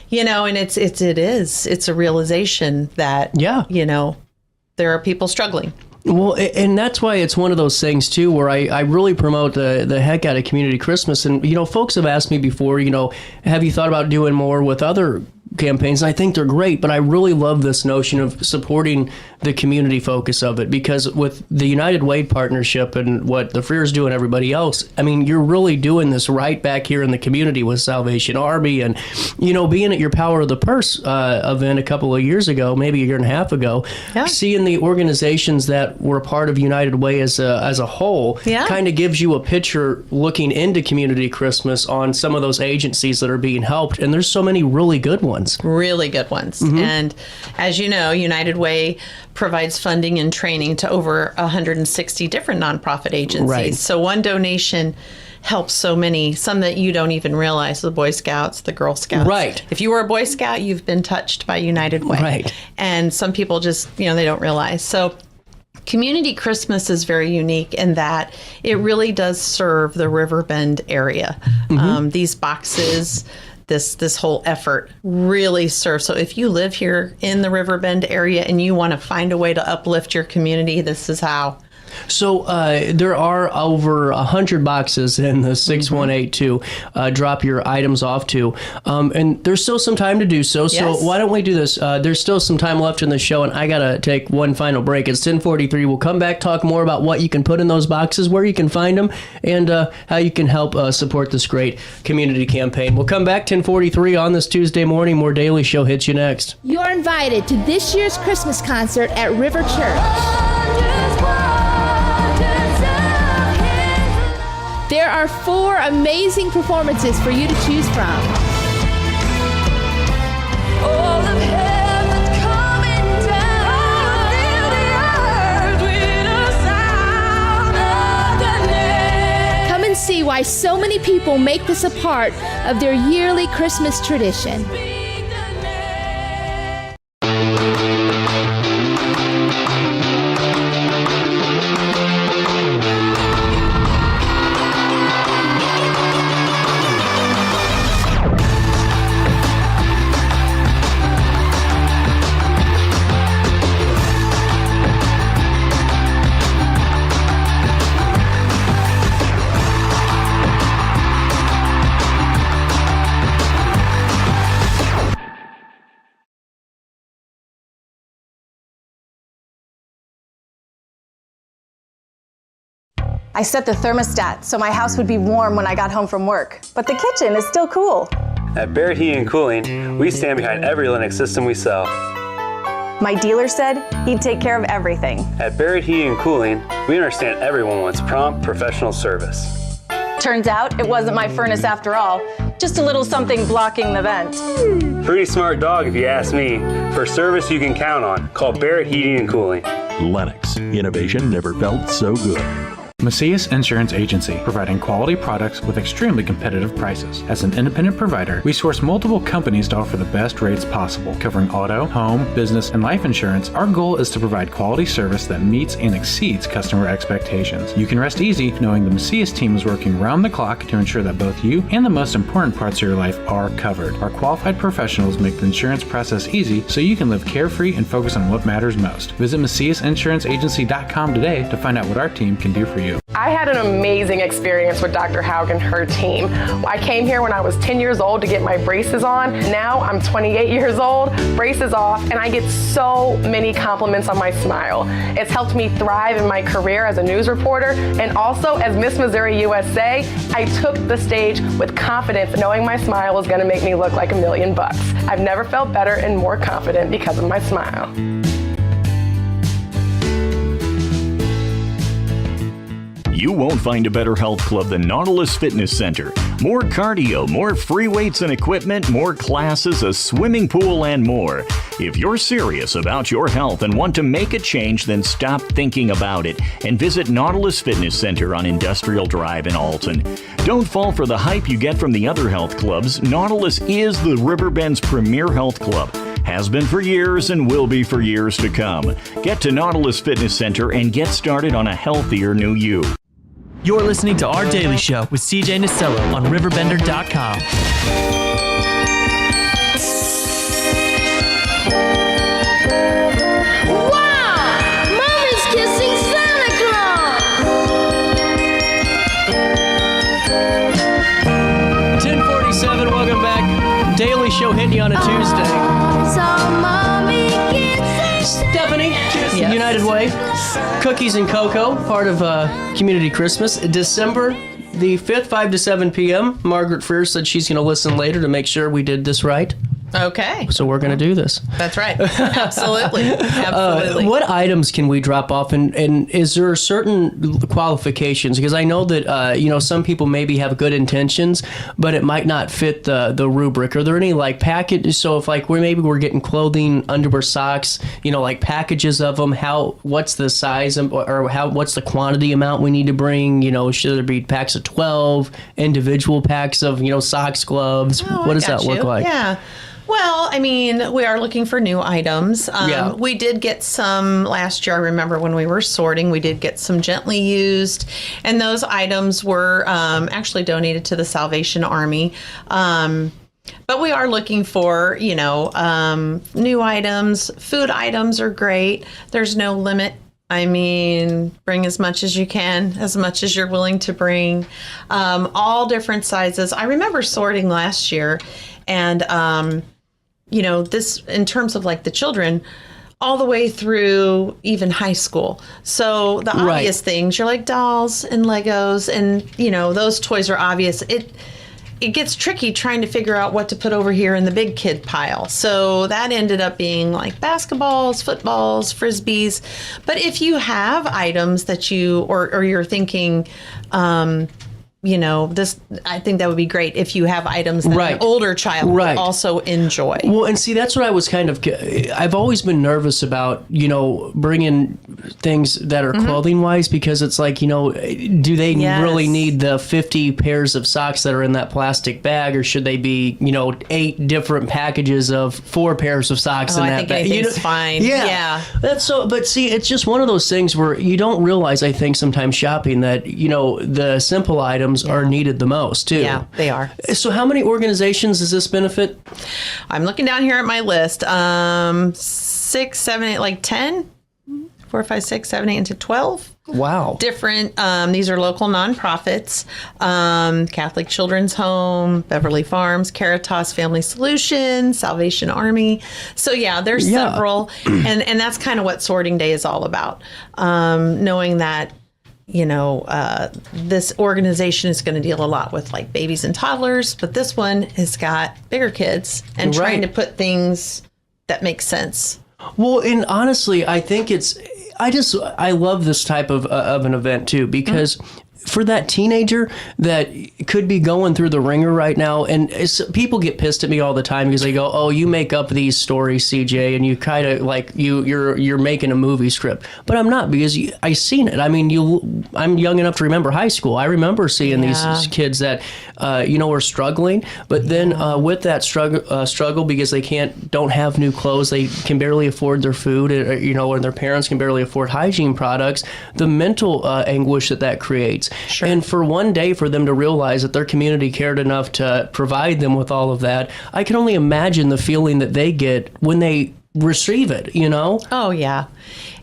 you know, and it's a realization that, you know, there are people struggling. Well, and that's why it's one of those things, too, where I really promote the heck out of Community Christmas. And, you know, folks have asked me before, you know, have you thought about doing more with other campaigns? And I think they're great, but I really love this notion of supporting the community focus of it, because with the United Way partnership and what the Freers do and everybody else, I mean, you're really doing this right back here in the community with Salvation Army. And, you know, being at your Power of the Purse event a couple of years ago, maybe a year and a half ago, seeing the organizations that were a part of United Way as a whole kind of gives you a picture looking into Community Christmas on some of those agencies that are being helped. And there's so many really good ones. Really good ones. And as you know, United Way provides funding and training to over 160 different nonprofit agencies. Right. So one donation helps so many, some that you don't even realize, the Boy Scouts, the Girl Scouts. Right. If you were a Boy Scout, you've been touched by United Way. Right. And some people just, you know, they don't realize. So Community Christmas is very unique in that it really does serve the Riverbend area. These boxes, this whole effort really serves. So if you live here in the Riverbend area and you want to find a way to uplift your community, this is how. So there are over 100 boxes in the 618 to drop your items off to. And there's still some time to do so. So Yes. why don't we do this? There's still some time left in the show, and I got to take one final break. It's 10:43. We'll come back, talk more about what you can put in those boxes, where you can find them, and how you can help support this great community campaign. We'll come back 10:43 on this Tuesday morning. More Daily Show hits you next. You're invited to this year's Christmas concert at River Church. There are 4 amazing performances for you to choose from. All of heaven's coming down. Fill the earth with the sound of the name. Come and see why so many people make this a part of their yearly Christmas tradition. I set the thermostat so my house would be warm when I got home from work, but the kitchen is still cool. At Barrett Heating and Cooling, we stand behind every Linux system we sell. My dealer said he'd take care of everything. At Barrett Heating and Cooling, we understand everyone wants prompt, professional service. Turns out it wasn't my furnace after all, just a little something blocking the vent. Pretty smart dog if you ask me. For service you can count on, call Barrett Heating and Cooling. Lennox. Innovation never felt so good. Macias Insurance Agency, providing quality products with extremely competitive prices. As an independent provider, we source multiple companies to offer the best rates possible, covering auto, home, business, and life insurance. Our goal is to provide quality service that meets and exceeds customer expectations. You can rest easy knowing the Macias team is working round the clock to ensure that both you and the most important parts of your life are covered. Our qualified professionals make the insurance process easy so you can live carefree and focus on what matters most. Visit MaciasInsuranceAgency.com today to find out what our team can do for you. I had an amazing experience with Dr. Haug and her team. I came here when I was 10 years old to get my braces on. Now I'm 28 years old, braces off, and I get so many compliments on my smile. It's helped me thrive in my career as a news reporter, and also as Miss Missouri USA, I took the stage with confidence, knowing my smile was gonna make me look like $1 million. I've never felt better and more confident because of my smile. You won't find a better health club than Nautilus Fitness Center. More cardio, more free weights and equipment, more classes, a swimming pool, and more. If you're serious about your health and want to make a change, then stop thinking about it and visit Nautilus Fitness Center on Industrial Drive in Alton. Don't fall for the hype you get from the other health clubs. Nautilus is the Riverbend's premier health club. Has been for years and will be for years to come. Get to Nautilus Fitness Center and get started on a healthier new you. You're listening to Our Daily Show with CJ Nasello on RiverBender.com. Wow! Mommy's kissing Santa Claus! 10:47, welcome back. Daily Show hitting you on a Tuesday. So mommy gets Stephanie, United Way, Cookies and Cocoa, part of Community Christmas. December the 5th, 5 to 7 p.m. Margaret Freer said she's going to listen later to make sure we did this right. Okay. So we're going to do this. That's right. Absolutely. Absolutely. What items can we drop off, and is there certain qualifications? Because I know that some people maybe have good intentions, but it might not fit the rubric. Are there any like packages? So if like we're getting clothing, underwear, socks, like packages of them, what's the size or what's the quantity amount we need to bring? Should there be packs of 12, individual packs of socks, gloves? What does that look like? Yeah. Well, I mean, we are looking for new items. We did get some last year. I remember when we were sorting, we did get some gently used, and those items were actually donated to the Salvation Army. But we are looking for, new items. Food items are great. There's no limit I mean, bring as much as you can, as much as you're willing to bring. All different sizes. I remember sorting last year, and, this in terms of like the children, all the way through even high school. So the obvious things, you're like dolls and Legos, and, those toys are obvious. It gets tricky trying to figure out what to put over here in the big kid pile. So that ended up being like basketballs, footballs, frisbees. But if you have items that you, or you're thinking, this, I think that would be great if you have items that an older child would also enjoy. Well, and see, that's what I was I've always been nervous about, bringing things that are clothing wise, because it's like, do they really need the 50 pairs of socks that are in that plastic bag, or should they be, 8 different packages of 4 pairs of socks in that bag? It's fine. Yeah. That's so, but see, it's just one of those things where you don't realize, I think, sometimes shopping that, the simple items are needed the most too. Yeah, they are. So how many organizations does this benefit? I'm looking down here at my list. 6, 7, 8, like 10, 4, 5, 6, 7, 8, into 12. Wow. Different. These are local nonprofits. Catholic Children's Home, Beverly Farms, Caritas Family Solutions, Salvation Army. So there's several. And that's kind of what Sorting Day is all about. Knowing that this organization is going to deal a lot with like babies and toddlers, but this one has got bigger kids and trying to put things that make sense. Well, and honestly, I think I love this type of an event too, because for that teenager that could be going through the ringer right now, and people get pissed at me all the time because they go, "Oh, you make up these stories, CJ, and you kind of like you're making a movie script." But I'm not, because I seen it. I mean, I'm young enough to remember high school. I remember seeing these kids that were struggling, but then with that struggle because they don't have new clothes, they can barely afford their food, or their parents can barely afford hygiene products. The mental anguish that creates. Sure. And for one day for them to realize that their community cared enough to provide them with all of that, I can only imagine the feeling that they get when they receive it, Oh, yeah.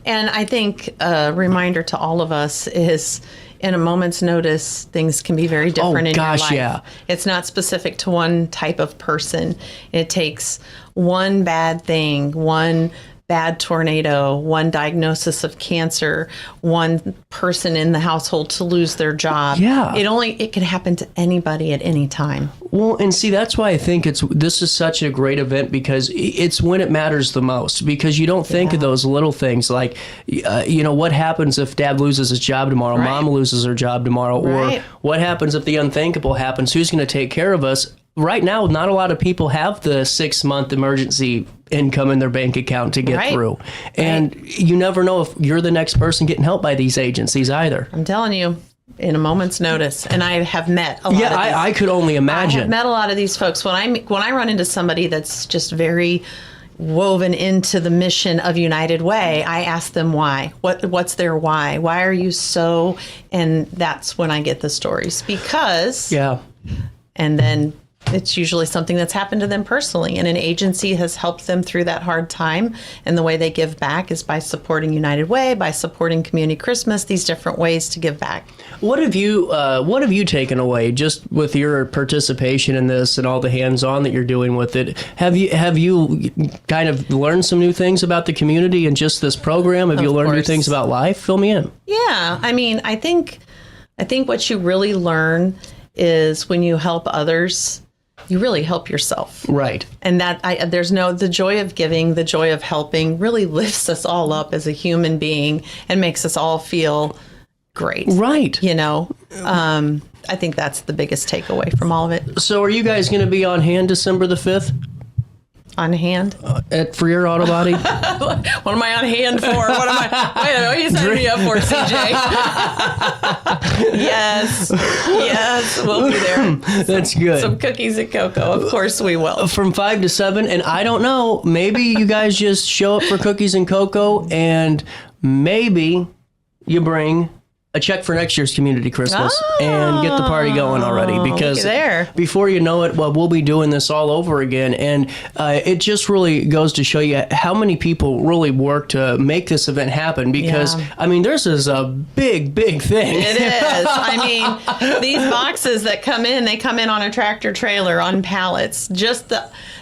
And I think a reminder to all of us is, in a moment's notice, things can be very different in your life. Yeah. It's not specific to one type of person. It takes one bad thing, one bad tornado, one diagnosis of cancer, one person in the household to lose their job. Yeah. It can happen to anybody at any time. Well, and see, that's why I think this is such a great event, because it's when it matters the most, because you don't think of those little things like, what happens if dad loses his job tomorrow, mom loses her job tomorrow, or what happens if the unthinkable happens, who's going to take care of us? Right now, not a lot of people have the 6-month emergency income in their bank account to get through. And you never know if you're the next person getting help by these agencies either. I'm telling you, in a moment's notice. And I have met a lot of these. I could only imagine. I have met a lot of these folks. When I run into somebody that's just very woven into the mission of United Way, I ask them why. What's their why? Why are you so? And that's when I get the stories. Because... Yeah. And then... it's usually something that's happened to them personally, and an agency has helped them through that hard time. And the way they give back is by supporting United Way, by supporting Community Christmas, these different ways to give back. What have you taken away just with your participation in this and all the hands-on that you're doing with it? Have you kind of learned some new things about the community and just this program? Have you learned new things about life? Fill me in. Yeah, I mean, I think what you really learn is when you help others, you really help yourself. Right. And the joy of giving, the joy of helping really lifts us all up as a human being and makes us all feel great. Right. I think that's the biggest takeaway from all of it. So are you guys going to be on hand December the 5th? On hand? For your auto body? What am I on hand for? What are you signing me up for, CJ? Yes, we'll be there. That's good. Some cookies and cocoa. Of course we will. From 5 to 7, and I don't know, maybe you guys just show up for cookies and cocoa, and maybe you bring a check for next year's community Christmas and get the party going already, because before you know it, well, we'll be doing this all over again. And it just really goes to show you how many people really work to make this event happen, because, I mean, this is a big, big thing. It is. I mean, these boxes that come in, they come in on a tractor trailer, on pallets.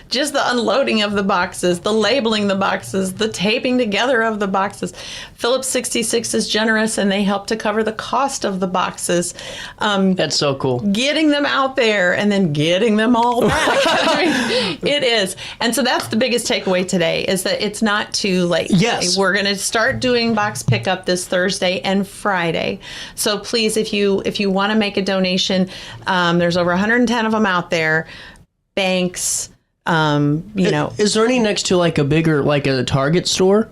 Just the unloading of the boxes, the labeling the boxes, the taping together of the boxes. Phillips 66 is generous, and they help to cover the cost of the boxes. That's so cool. Getting them out there and then getting them all back. I mean, it is. And so that's the biggest takeaway today, is that it's not too late. Yes. We're going to start doing box pickup this Thursday and Friday. So please, if you want to make a donation, there's over 110 of them out there. Banks, Is there any next to like a bigger, like a Target store?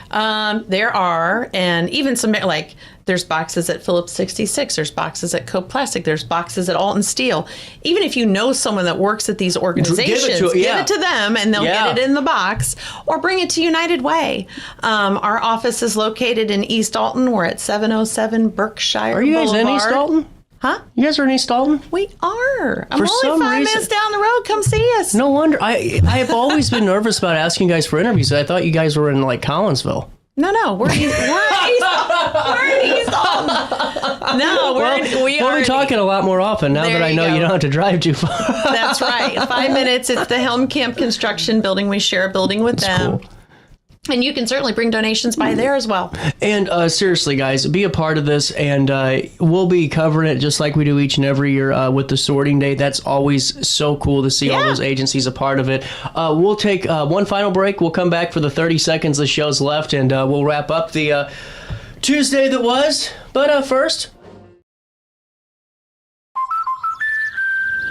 There are, and even some, like, there's boxes at Phillips 66, there's boxes at Cope Plastic, there's boxes at Alton Steel. Even if you know someone that works at these organizations, give it to them, and they'll get it in the box, or bring it to United Way. Our office is located in East Alton. We're at 707 Berkshire Boulevard. Are you guys in East Alton? Huh? You guys are in East Alton? We are. I'm For only some 5 reason- minutes down the road. Come see us. No wonder. I have always been nervous about asking you guys for interviews. I thought you guys were in like Collinsville. No, we're in East Alton. No, we're talking a lot more often now that I know you don't have to drive too far. That's right. 5 minutes. It's the Helm Camp Construction Building. We share a building with them. Cool. And you can certainly bring donations by there as well. And seriously, guys, be a part of this, and we'll be covering it just like we do each and every year with the sorting day. That's always so cool to see all those agencies a part of it. We'll take one final break. We'll come back for the 30 seconds the show's left, and we'll wrap up the Tuesday that was. But first...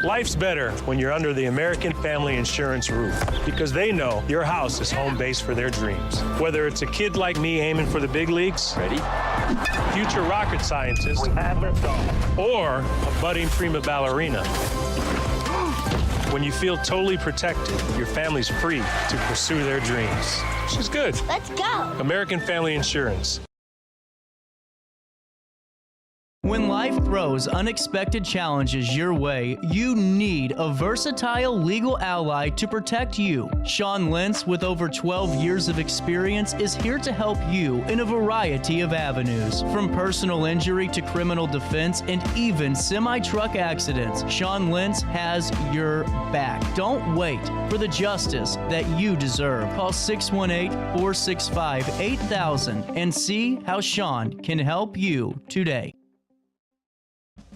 Life's better when you're under the American Family Insurance roof, because they know your house is home base for their dreams. Whether it's a kid like me aiming for the big leagues, ready, future rocket scientist, or a budding prima ballerina. When you feel totally protected, your family's free to pursue their dreams. She's good. Let's go. American Family Insurance. When life throws unexpected challenges your way, you need a versatile legal ally to protect you. Sean Lentz, with over 12 years of experience, is here to help you in a variety of avenues. From personal injury to criminal defense and even semi-truck accidents, Sean Lentz has your back. Don't wait for the justice that you deserve. Call 618-465-8000 and see how Sean can help you today.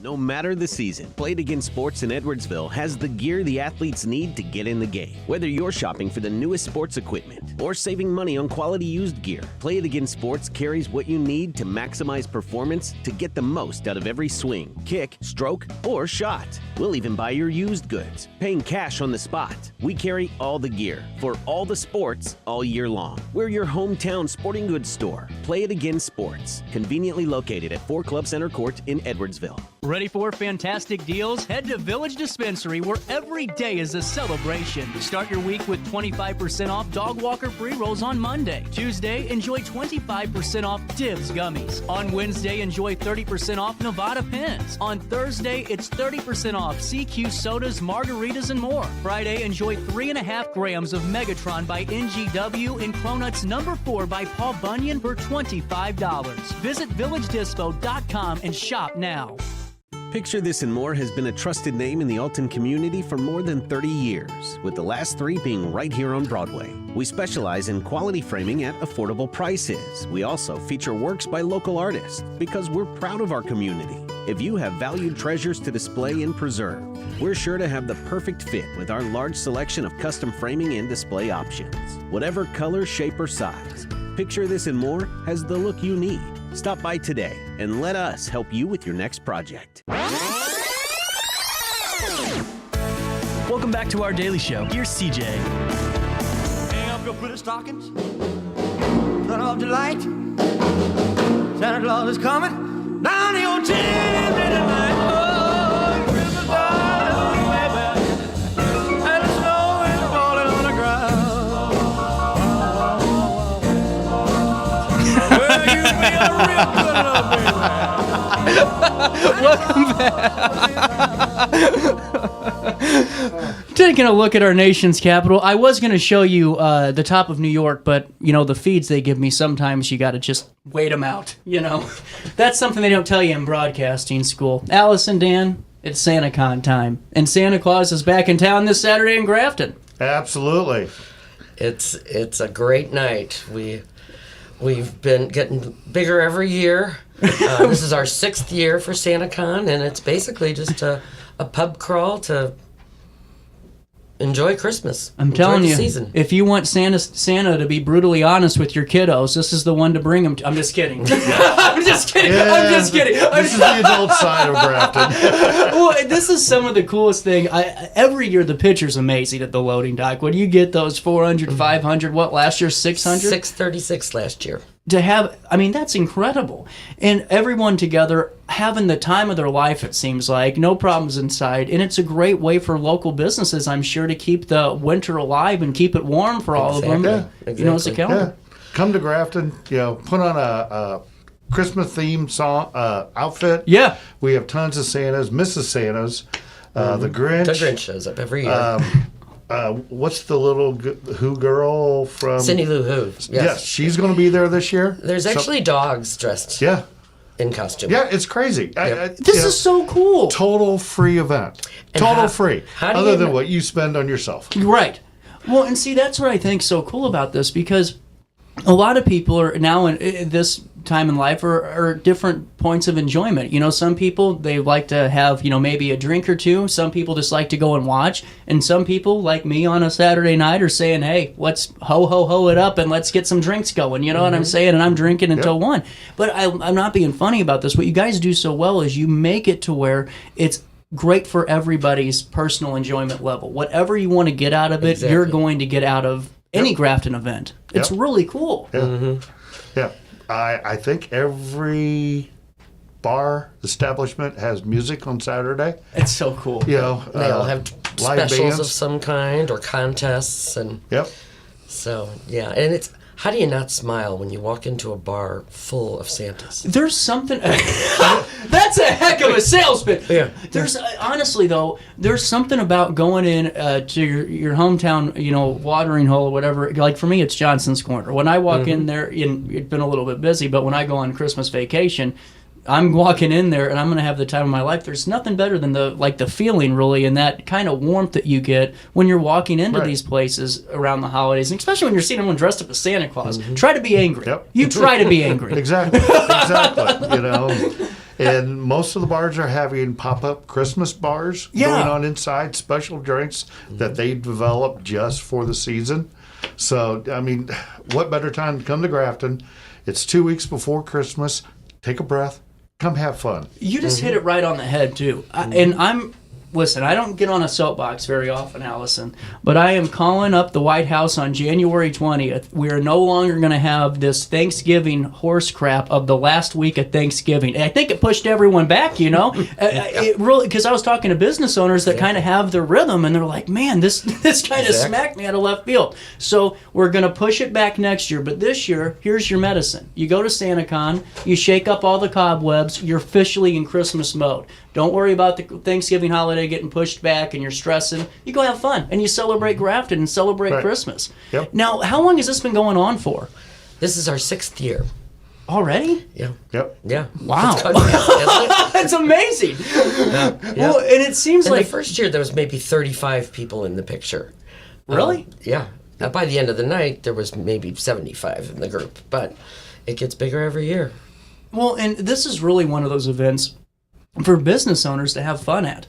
No matter the season, Play It Again Sports in Edwardsville has the gear the athletes need to get in the game. Whether you're shopping for the newest sports equipment or saving money on quality used gear, Play It Again Sports carries what you need to maximize performance to get the most out of every swing, kick, stroke, or shot. We'll even buy your used goods, paying cash on the spot. We carry all the gear for all the sports all year long. We're your hometown sporting goods store. Play It Again Sports, conveniently located at 4 Club Center Court in Edwardsville. Ready for fantastic deals? Head to Village Dispensary, where every day is a celebration. Start your week with 25% off Dog Walker pre-rolls on Monday. Tuesday, enjoy 25% off Dibs gummies. On Wednesday, enjoy 30% off Nevada pens. On Thursday, it's 30% off CQ sodas, margaritas, and more. Friday, enjoy 3.5 grams of Megatron by NGW and Cronuts number 4 by Paul Bunyan for $25. Visit VillageDispo.com and shop now. Picture This and More has been a trusted name in the Alton community for more than 30 years, with the last 3 being right here on Broadway. We specialize in quality framing at affordable prices. We also feature works by local artists because we're proud of our community. If you have valued treasures to display and preserve, we're sure to have the perfect fit with our large selection of custom framing and display options. Whatever color, shape, or size, Picture This and More has the look you need. Stop by today and let us help you with your next project. Welcome back to our daily show. Here's CJ. Hang up your pretty stockings. Turn off the light. Santa Claus is coming down your chimney tonight. Oh, Christmas time is way back, and the snow is falling on the ground. Well, you be a real good little baby. Welcome back. Taking a look at our nation's capital, I was going to show you the top of New York, but, you know, the feeds they give me, sometimes you got to just wait them out, you know. That's something they don't tell you in broadcasting school. Allison, Dan, it's SantaCon time, and Santa Claus is back in town this Saturday in Grafton. Absolutely. It's a great night. We've been getting bigger every year. This is our 6th year for SantaCon, and it's basically just a pub crawl to enjoy Christmas. I'm telling you, season. if you want Santa to be brutally honest with your kiddos, this is the one to bring them to. I'm just kidding. I'm just kidding. Yeah, I'm just kidding. This is the adult side of Grafton. Well, this is some of the coolest thing. Every year the picture's amazing at the loading dock. When you get those 400, 500, what, last year, 600? 636 last year. To have, I mean, that's incredible. And everyone together having the time of their life, it seems like, no problems inside. And it's a great way for local businesses, I'm sure, to keep the winter alive and keep it warm for all of them. Yeah, You know, it's a calendar. Yeah. Come to Grafton, you know, put on a Christmas themed song outfit. Yeah. We have tons of Santas, Mrs. Santas, the Grinch. The Grinch shows up every year. What's the little Who girl from? Cindy Lou Who. Yes, she's going to be there this year. There's actually dogs dressed. Yeah. In costume. Yeah, it's crazy. This is so cool. Total free event. And Total how- free. how do Other you than kn- what you spend on yourself. Right. Well, and see, that's what I think so cool about this, because a lot of people are now in this time in life are different points of enjoyment. You know, some people, they like to have, you know, maybe a drink or two. Some people just like to go and watch. And some people, like me on a Saturday night, are saying, hey, let's ho it up and let's get some drinks going. You know what I'm saying? And I'm drinking until 1. But I'm not being funny about this. What you guys do so well is you make it to where it's great for everybody's personal enjoyment level. Whatever you want to get out of it, you're going to get out of any Grafton event. It's really cool. Yeah. Yeah. I think every bar establishment has music on Saturday. It's so cool. You know, They all have live specials bands of some kind or contests. And Yep. so, yeah. And it's, how do you not smile when you walk into a bar full of Santas? There's something. That's a heck of a sales pitch. Yeah. There's honestly though, there's something about going in to your hometown, you know, watering hole or whatever. Like for me, it's Johnson's Corner. When I walk in there, and it's been a little bit busy, but when I go on Christmas vacation, I'm walking in there and I'm going to have the time of my life. There's nothing better than the feeling really, and that kind of warmth that you get when you're walking into these places around the holidays, and especially when you're seeing everyone dressed up as Santa Claus. Try to be angry. You try to be angry. Exactly. You know, and most of the bars are having pop-up Christmas bars going on inside, special drinks that they develop just for the season. So, I mean, what better time to come to Grafton? It's 2 weeks before Christmas. Take a breath. Come have fun. You just hit it right on the head, too. Listen, I don't get on a soapbox very often, Allison, but I am calling up the White House on January 20th. We are no longer going to have this Thanksgiving horse crap of the last week of Thanksgiving. And I think it pushed everyone back, you know? It really, because I was talking to business owners that kind of have their rhythm, and they're like, man, this kind of smacked me out of left field. So we're going to push it back next year, but this year, here's your medicine. You go to SantaCon, you shake up all the cobwebs, you're officially in Christmas mode. Don't worry about the Thanksgiving holiday getting pushed back and you're stressing. You go have fun and you celebrate Grafton and celebrate Christmas. Yep. Now, how long has this been going on for? This is our 6th year. Already? Yeah. Yep. Yeah. Wow. That's amazing. Yeah. Well, and it seems in like the first year there was maybe 35 people in the picture. Really? Yeah. By the end of the night, there was maybe 75 in the group, but it gets bigger every year. Well, and this is really one of those events for business owners to have fun at.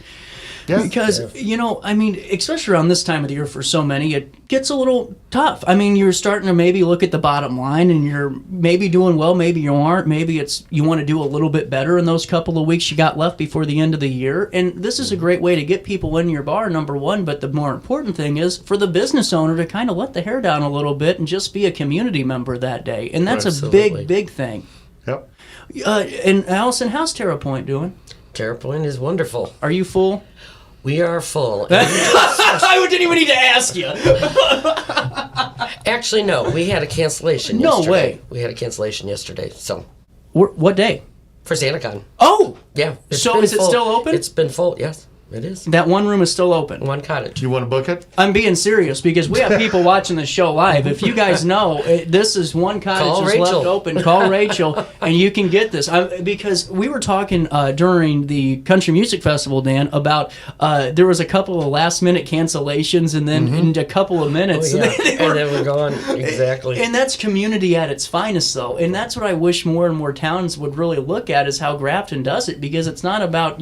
Yeah. Because, you know, I mean, especially around this time of the year for so many, it gets a little tough. I mean, you're starting to maybe look at the bottom line and you're maybe doing well, maybe you aren't. Maybe it's you want to do a little bit better in those couple of weeks you got left before the end of the year. And this is a great way to get people in your bar, number one. But the more important thing is for the business owner to kind of let the hair down a little bit and just be a community member that day. And that's a big, big thing. Yep. And Allison, how's Terra Point doing? Terra Point is wonderful. Are you full? We are full. I didn't even need to ask you. Actually, no. We had a cancellation No yesterday. way. We had a cancellation yesterday. So, What day? For SantaCon. Oh! Yeah. So is it still open? It's been full, yes. It is. That one room is still open. One cottage. You want to book it? I'm being serious because we have people watching the show live. If you guys know, this is one cottage is left open. Call Rachel, and you can get this. Because we were talking during the Country Music Festival, Dan, about there was a couple of last-minute cancellations, and then in a couple of minutes, and they were gone. Exactly. And that's community at its finest, though. And that's what I wish more and more towns would really look at, is how Grafton does it, because it's not about,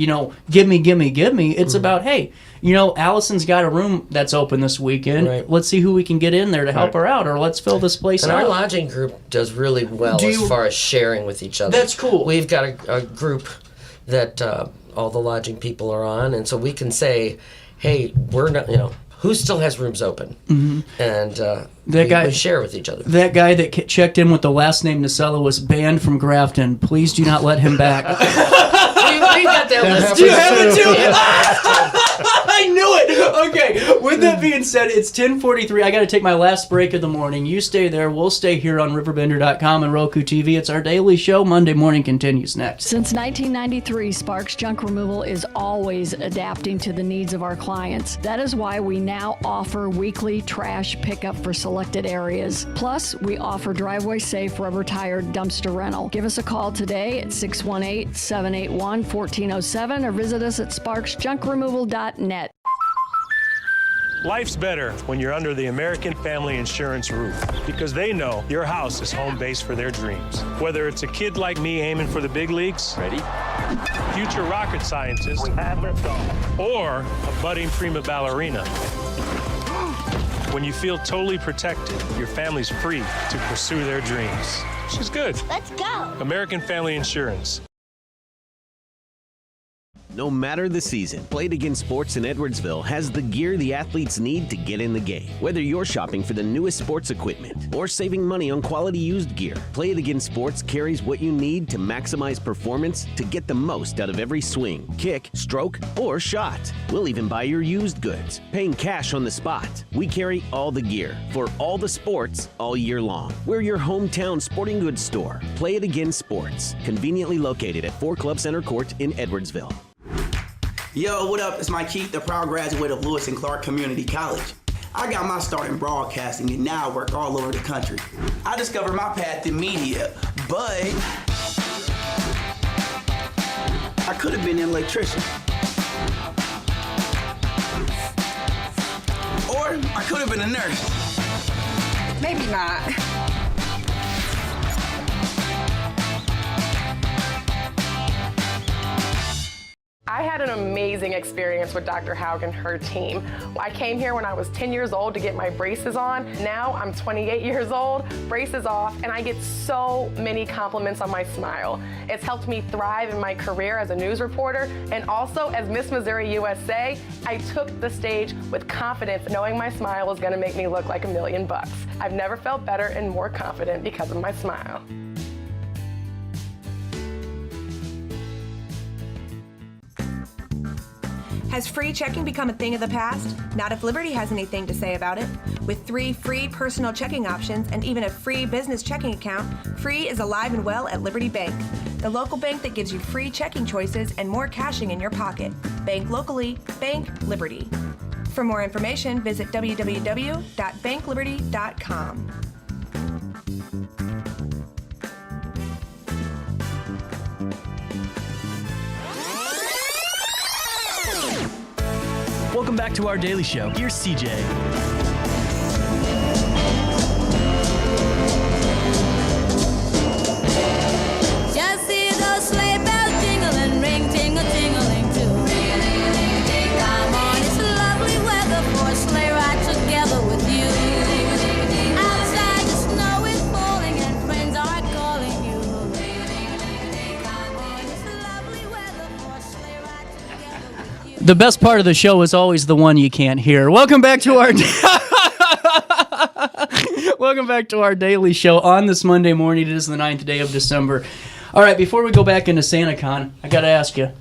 give me, give me, give me. It's about, hey, Allison's got a room that's open this weekend. Right. Let's see who we can get in there to help her out, or let's fill this place and out. Our lodging group does really well as far as sharing with each other. That's cool. We've got a group that all the lodging people are on, and so we can say, hey, we're not, who still has rooms open? And we share with each other. That guy that checked in with the last name Nasello was banned from Grafton. Please do not let him back. we got that list. Do you have it too? I knew it. Okay. With that being said, it's 10:43. I got to take my last break of the morning. You stay there. We'll stay here on RiverBender.com and Roku TV. It's our daily show. Monday morning continues next. Since 1993, Sparks Junk Removal is always adapting to the needs of our clients. That is why we now offer weekly trash pickup for selected areas. Plus, we offer driveway-safe rubber-tired dumpster rental. Give us a call today at 618-781-1407 or visit us at sparksjunkremoval.net. Life's better when you're under the American Family Insurance roof, because they know your house is home base for their dreams. Whether it's a kid like me aiming for the big leagues, future rocket scientist, or a budding prima ballerina. When you feel totally protected, your family's free to pursue their dreams. She's good. Let's go. American Family Insurance. No matter the season, Play It Again Sports in Edwardsville has the gear the athletes need to get in the game. Whether you're shopping for the newest sports equipment or saving money on quality used gear, Play It Again Sports carries what you need to maximize performance to get the most out of every swing, kick, stroke, or shot. We'll even buy your used goods, paying cash on the spot. We carry all the gear for all the sports all year long. We're your hometown sporting goods store. Play It Again Sports, conveniently located at 4 Club Center Court in Edwardsville. Yo, what up? It's Mike Keith, the proud graduate of Lewis and Clark Community College. I got my start in broadcasting and now I work all over the country. I discovered my path in media, but I could have been an electrician. Or I could have been a nurse. Maybe not. I had an amazing experience with Dr. Haug and her team. I came here when I was 10 years old to get my braces on. Now I'm 28 years old, braces off, and I get so many compliments on my smile. It's helped me thrive in my career as a news reporter, and also as Miss Missouri USA, I took the stage with confidence, knowing my smile was gonna make me look like $1 million. I've never felt better and more confident because of my smile. Has free checking become a thing of the past? Not if Liberty has anything to say about it. With 3 free personal checking options and even a free business checking account, Free is alive and well at Liberty Bank, the local bank that gives you free checking choices and more cashing in your pocket. Bank locally, bank Liberty. For more information, visit www.bankliberty.com. Welcome back to our daily show. Here's CJ. Just see those sleigh bells jingling, ring, tingle, tingling too. Come on, it's lovely weather for a sleigh ride together with you. Outside the snow is falling and friends are calling you. Come on, it's lovely weather for a sleigh ride together with you. The best part of the show is always the one you can't hear. Welcome back to our Welcome back to our daily show on this Monday morning. It is the 9th day of December. All right, before we go back into SantaCon, I got to ask you,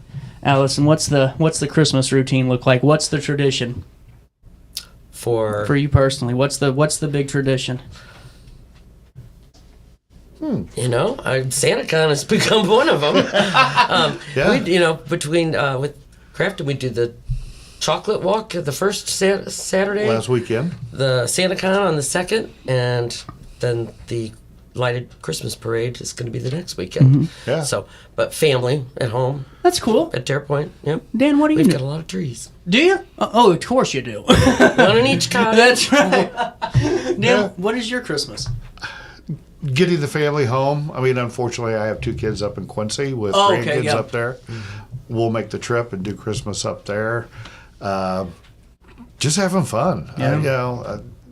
Allison, what's the Christmas routine look like? What's the tradition? For you personally, what's the big tradition? You know, SantaCon has become one of them. Between with Grafton, we do the chocolate walk the first Saturday. Last weekend. The SantaCon on the 2nd, and then the lighted Christmas parade is going to be the next weekend. Yeah. So, but family at home. That's cool. At Dare Point. Yep. Dan, what do you We've do? got a lot of trees. Do you? Oh, of course you do. One in each cottage. That's right. Dan, what is your Christmas? Getting the family home. I mean, unfortunately, I have 2 kids up in Quincy with grandkids up there. We'll make the trip and do Christmas up there. Just having fun.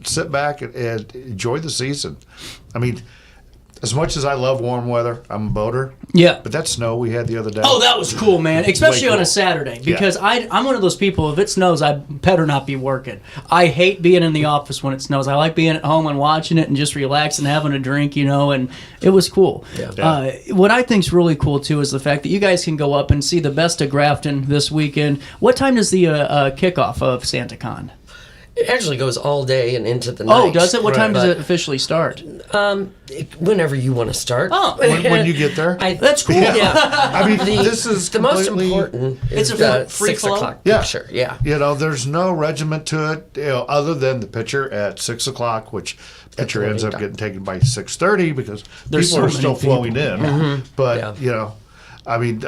Sit back and enjoy the season. I mean, as much as I love warm weather, I'm a boater. Yeah. But that snow we had the other day. Oh, that was cool, man. Especially on cool. a Saturday. Because I'm one of those people, if it snows, I better not be working. I hate being in the office when it snows. I like being at home and watching it and just relaxing, having a drink, and it was cool. Yeah. What I think's really cool, too, is the fact that you guys can go up and see the best of Grafton this weekend. What time does the kickoff of SantaCon? It actually goes all day and into the night. Oh, does it? What time does it officially start? Whenever you want to start. Oh, when you get there. That's cool. Yeah. I mean, this is the most completely- important. It's Is a the free 6 flow? o'clock Yeah. picture. Yeah. There's no regiment to it, other than the picture at 6 o'clock, which the picture ends up getting taken by 6:30 because There's people are so still many people. flowing in. But I mean,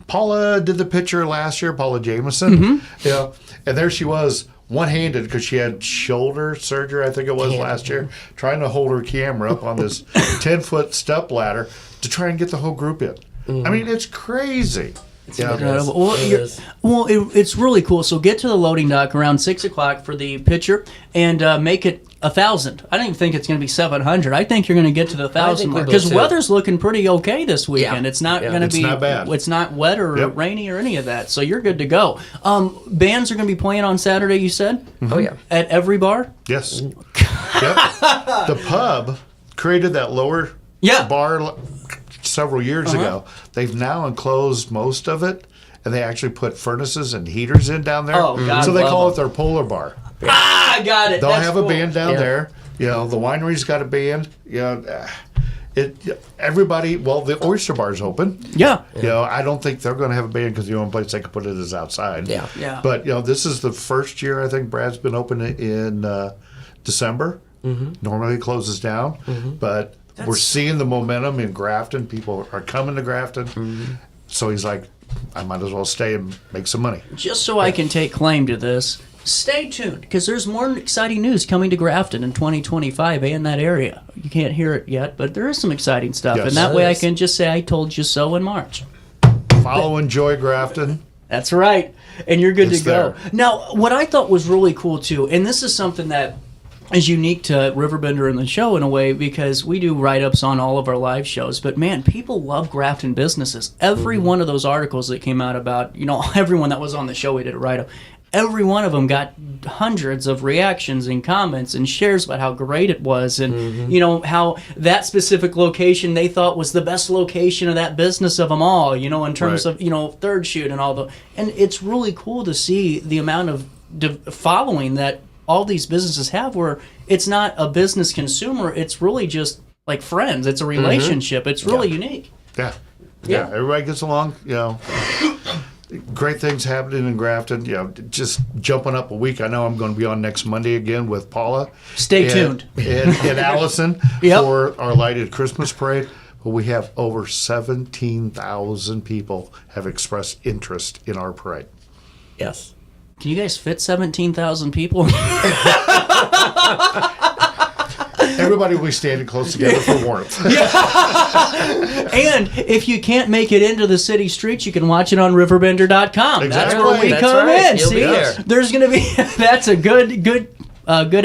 Paula did the picture last year, Paula Jameson. And there she was, one-handed, because she had shoulder surgery, I think it was last year, trying to hold her camera up on this 10-foot step ladder to try and get the whole group in. I mean, it's crazy. Incredible. It's really cool. So get to the loading dock around 6 o'clock for the picture and make it 1,000. I don't even think it's going to be 700. I think you're going to get to the 1,000 mark because weather's looking pretty okay this weekend. It's not going to be. Not bad. It's not wet or rainy or any of that. So you're good to go. Bands are going to be playing on Saturday. You said? Oh yeah. At every bar. Yes. The pub created that lower bar several years ago. They've now enclosed most of it, and they actually put furnaces and heaters in down there. Oh, God, so they love call them. it their polar bar. I got it. They'll That's have cool. a band down there. The winery's got a band. Everybody. Well, the oyster bar's open. Yeah. I don't think they're going to have a band because the only place they can put it is outside. Yeah. But this is the first year I think Brad's been open in December. Normally it closes down, but we're seeing the momentum in Grafton. People are coming to Grafton. So he's like, I might as well stay and make some money. Just so I can take claim to this, stay tuned because there's more exciting news coming to Grafton in 2025 and that area. You can't hear it yet, but there is some exciting stuff. Yes. And that way I can just say I told you so in March. Follow Enjoy Grafton. That's right. And you're good It's to go. there. Now, what I thought was really cool too, and this is something that is unique to Riverbender and the show in a way because we do write-ups on all of our live shows, but man, people love Grafton businesses. Every one of those articles that came out about, everyone that was on the show, we did a write-up. Every one of them got hundreds of reactions and comments and shares about how great it was and, how that specific location they thought was the best location of that business of them all, in terms of, third shoot and all the... And it's really cool to see the amount of following that all these businesses have where it's not a business consumer, it's really just like friends. It's a relationship. It's really unique. Yeah. Everybody gets along, Great things happening in Grafton. Just jumping up a week. I know I'm going to be on next Monday again with Paula. Stay tuned. And Allison for our lighted Christmas parade. But we have over 17,000 people have expressed interest in our parade. Yes. Can you guys fit 17,000 people? Everybody will be standing close together for warmth. And if you can't make it into the city streets, you can watch it on RiverBender.com. Exactly. That's where we come in. You'll See, be there. There's going to be that's a good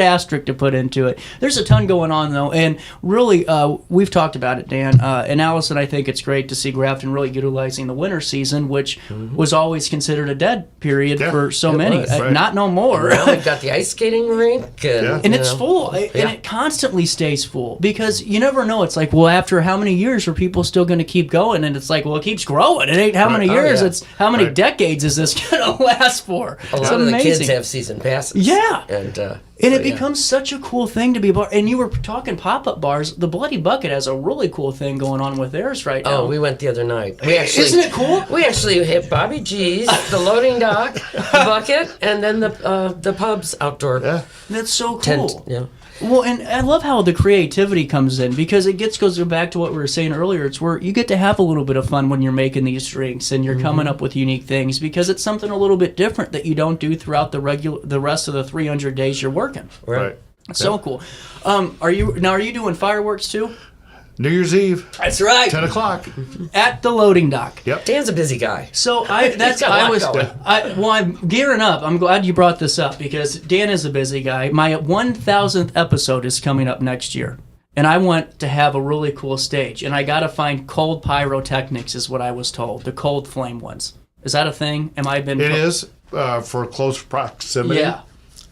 asterisk to put into it. There's a ton going on though, and really, we've talked about it, Dan and Allison. I think it's great to see Grafton really utilizing the winter season, which was always considered a dead period for so many. Was, not no more. Now we've got the ice skating rink, And it's full, and it constantly stays full because you never know. It's like, well, after how many years are people still going to keep going? And it's like, well, it keeps growing. It ain't how many years. It's how many decades is this going to last for? A lot of the kids have season passes. Yeah. And And it becomes such a cool thing to be a bar. And you were talking pop-up bars. The Bloody Bucket has a really cool thing going on with theirs right now. Oh, we went the other night. Isn't it cool? We actually hit Bobby G's, the loading dock, the bucket, and then the pub's outdoor. Yeah. That's so cool. Tent. Yeah. Well, and I love how the creativity comes in because it goes back to what we were saying earlier. It's where you get to have a little bit of fun when you're making these drinks and you're coming up with unique things because it's something a little bit different that you don't do throughout the rest of the 300 days you're working. Right. So cool. Are you doing fireworks too? New Year's Eve. That's right. 10 o'clock. At the loading dock. Yep. Dan's a busy guy. So I'm gearing up. I'm glad you brought this up because Dan is a busy guy. My 1000th episode is coming up next year. And I want to have a really cool stage. And I got to find cold pyrotechnics is what I was told. The cold flame ones. Is that a thing? It is for close proximity. Yeah.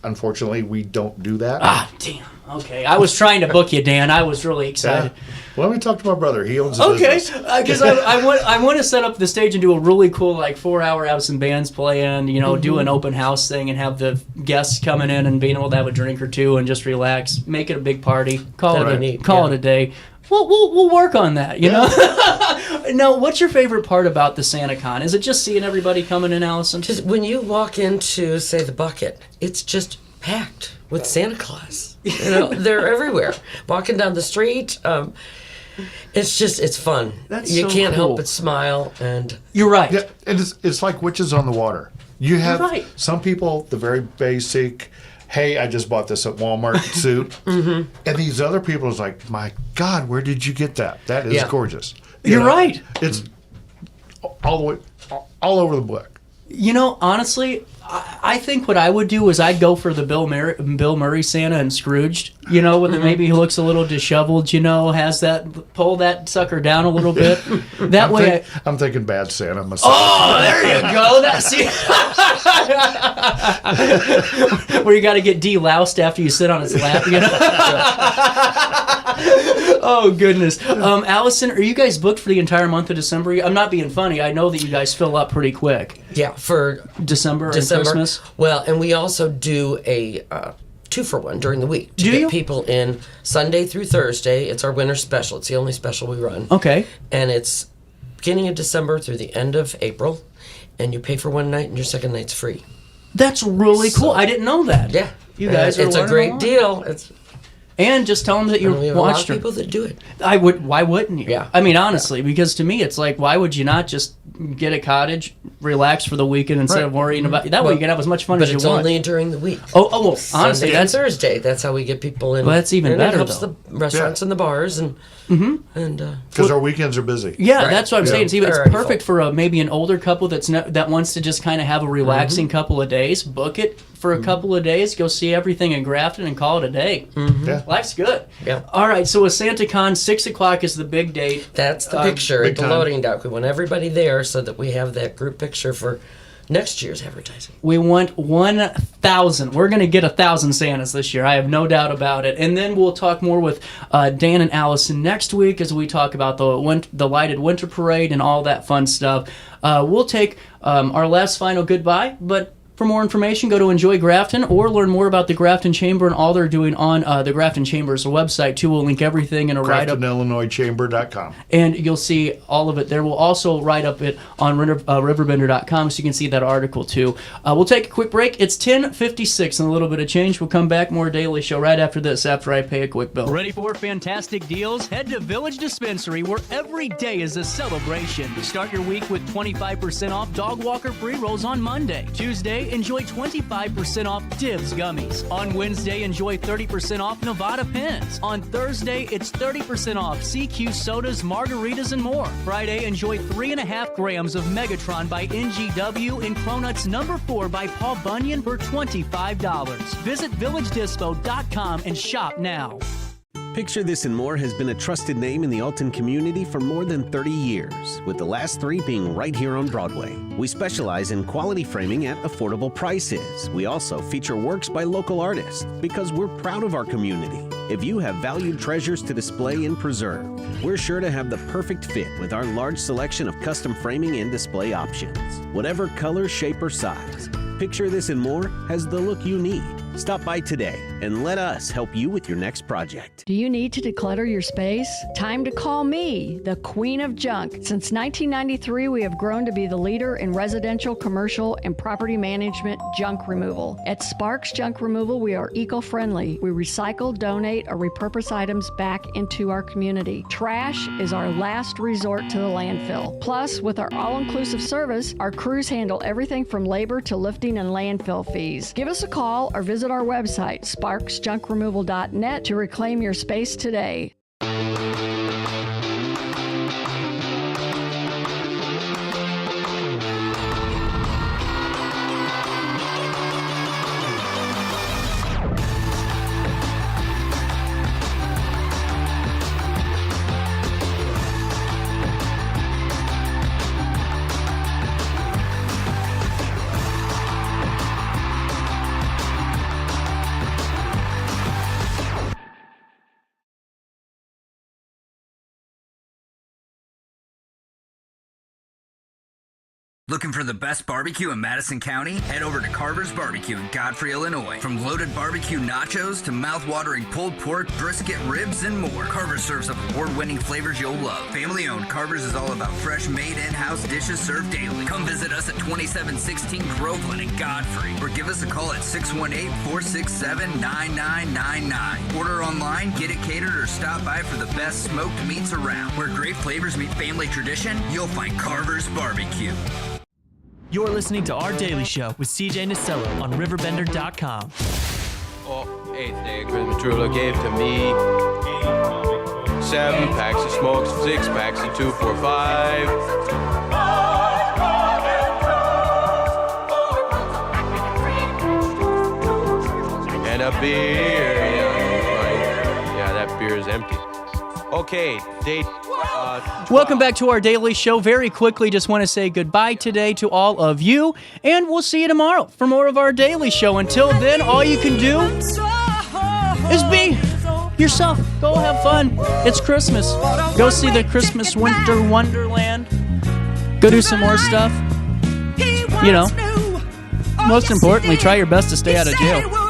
Unfortunately, we don't do that. Ah, damn. Okay. I was trying to book you, Dan. I was really excited. Yeah. Well, let me talk to my brother. He owns a business. business. Because I want to set up the stage and do a really cool 4-hour, have some bands playing, do an open house thing and have the guests coming in and being able to have a drink or two and just relax, make it a big party, call it a day. We'll work on that, you know. Now, what's your favorite part about the SantaCon? Is it just seeing everybody coming in, Allison? Just when you walk into, say, the bucket, it's just packed with Santa Claus. They're everywhere. Walking down the street, it's fun. You can't help but smile. And you're right. Yeah, and it's like witches on the water. You have some people, the very basic, hey, I just bought this at Walmart suit. And these other people is like, my God, where did you get that? That is gorgeous. You're right. It's all over the book. Honestly, I think what I would do is I'd go for the Bill Murray Santa and Scrooged, maybe he looks a little disheveled, has pull that sucker down a little bit. I'm thinking Bad Santa myself. Oh, there you go. That's where you got to get deloused after you sit on his lap, Oh, goodness. Allison, are you guys booked for the entire month of December? I'm not being funny. I know that you guys fill up pretty quick. Yeah, for December and Christmas. Well, and we also do a 2-for-1 during the week to get people in Sunday through Thursday. It's our winter special. It's the only special we run. Okay. And it's beginning of December through the end of April, and you pay for one night, and your second night's free. That's really cool. I didn't know that. Yeah. You guys are It's a great deal. And just tell them that you we have watched a lot of people that do it. Why wouldn't you? Yeah. I mean, honestly, because to me, it's like, why would you not just get a cottage, relax for the weekend instead of worrying about that way you can have as much fun as you want. But it's only during the week. Oh, well, honestly, Sunday and Thursday. That's how we get people in. Well, that's even better. It helps the restaurants and the bars and because our weekends are busy. Yeah, that's what I'm saying. It's perfect full. for maybe an older couple that wants to just kind of have a relaxing couple of days. Book it for a couple of days. Go see everything in Grafton and call it a day. Yeah. Life's good. Yeah. All right. So with SantaCon, 6 o'clock is the big date. That's the picture at the loading dock. We want everybody there so that we have that group picture for next year's advertising. We want 1,000. We're going to get 1,000 Santas this year. I have no doubt about it. And then we'll talk more with Dan and Allison next week as we talk about the lighted winter parade and all that fun stuff. We'll take our last final goodbye, but for more information, go to Enjoy Grafton or learn more about the Grafton Chamber and all they're doing on the Grafton Chamber's website, too. We'll link everything in a write-up. GraftonIllinoisChamber.com. And you'll see all of it there. We'll also write up it on RiverBender.com so you can see that article, too. We'll take a quick break. It's 10:56 and a little bit of change. We'll come back, more Daily Show right after this, after I pay a quick bill. Ready for fantastic deals? Head to Village Dispensary, where every day is a celebration. Start your week with 25% off dog walker pre-rolls on Monday. Tuesday, enjoy 25% off Divs gummies. On Wednesday, enjoy 30% off Nevada pens. On Thursday, it's 30% off CQ sodas, margaritas, and more. Friday, enjoy 3.5 grams of Megatron by NGW and Cronuts No. 4 by Paul Bunyan for $25. Visit VillageDispo.com and shop now. Picture This and More has been a trusted name in the Alton community for more than 30 years, with the last 3 being right here on Broadway. We specialize in quality framing at affordable prices. We also feature works by local artists because we're proud of our community. If you have valued treasures to display and preserve, we're sure to have the perfect fit with our large selection of custom framing and display options. Whatever color, shape, or size, Picture This and More has the look you need. Stop by today and let us help you with your next project. Do you need to declutter your space? Time to call me, the Queen of Junk. Since 1993, we have grown to be the leader in residential, commercial, and property management junk removal. At Sparks Junk Removal, we are eco-friendly. We recycle, donate, or repurpose items back into our community. Trash is our last resort to the landfill. Plus, with our all-inclusive service, our crews handle everything from labor to lifting and landfill fees. Give us a call or visit our website, sparksjunkremoval.net, to reclaim your space today. Looking for the best barbecue in Madison County? Head over to Carver's Barbecue in Godfrey, Illinois. From loaded barbecue nachos to mouth-watering pulled pork, brisket, ribs, and more, Carver's serves up award-winning flavors you'll love. Family-owned, Carver's is all about fresh, made in-house dishes served daily. Come visit us at 2716 Groveland in Godfrey, or give us a call at 618-467-9999. Order online, get it catered, or stop by for the best smoked meats around. Where great flavors meet family tradition, you'll find Carver's Barbecue. You're listening to Our Daily Show with CJ Nasello on RiverBender.com. Oh, 8th day of Christmas, true love gave to me 7 packs of smokes, 6 packs of 2, 4, 5. And a beer. Yeah, that beer is empty. Okay, date. Welcome back to Our Daily Show. Very quickly, just want to say goodbye today to all of you, and we'll see you tomorrow for more of Our Daily Show. Until then, all you can do is be yourself. Go have fun. It's Christmas. Go see the Christmas Winter Wonderland. Go do some more stuff. You know, most importantly, try your best to stay out of jail.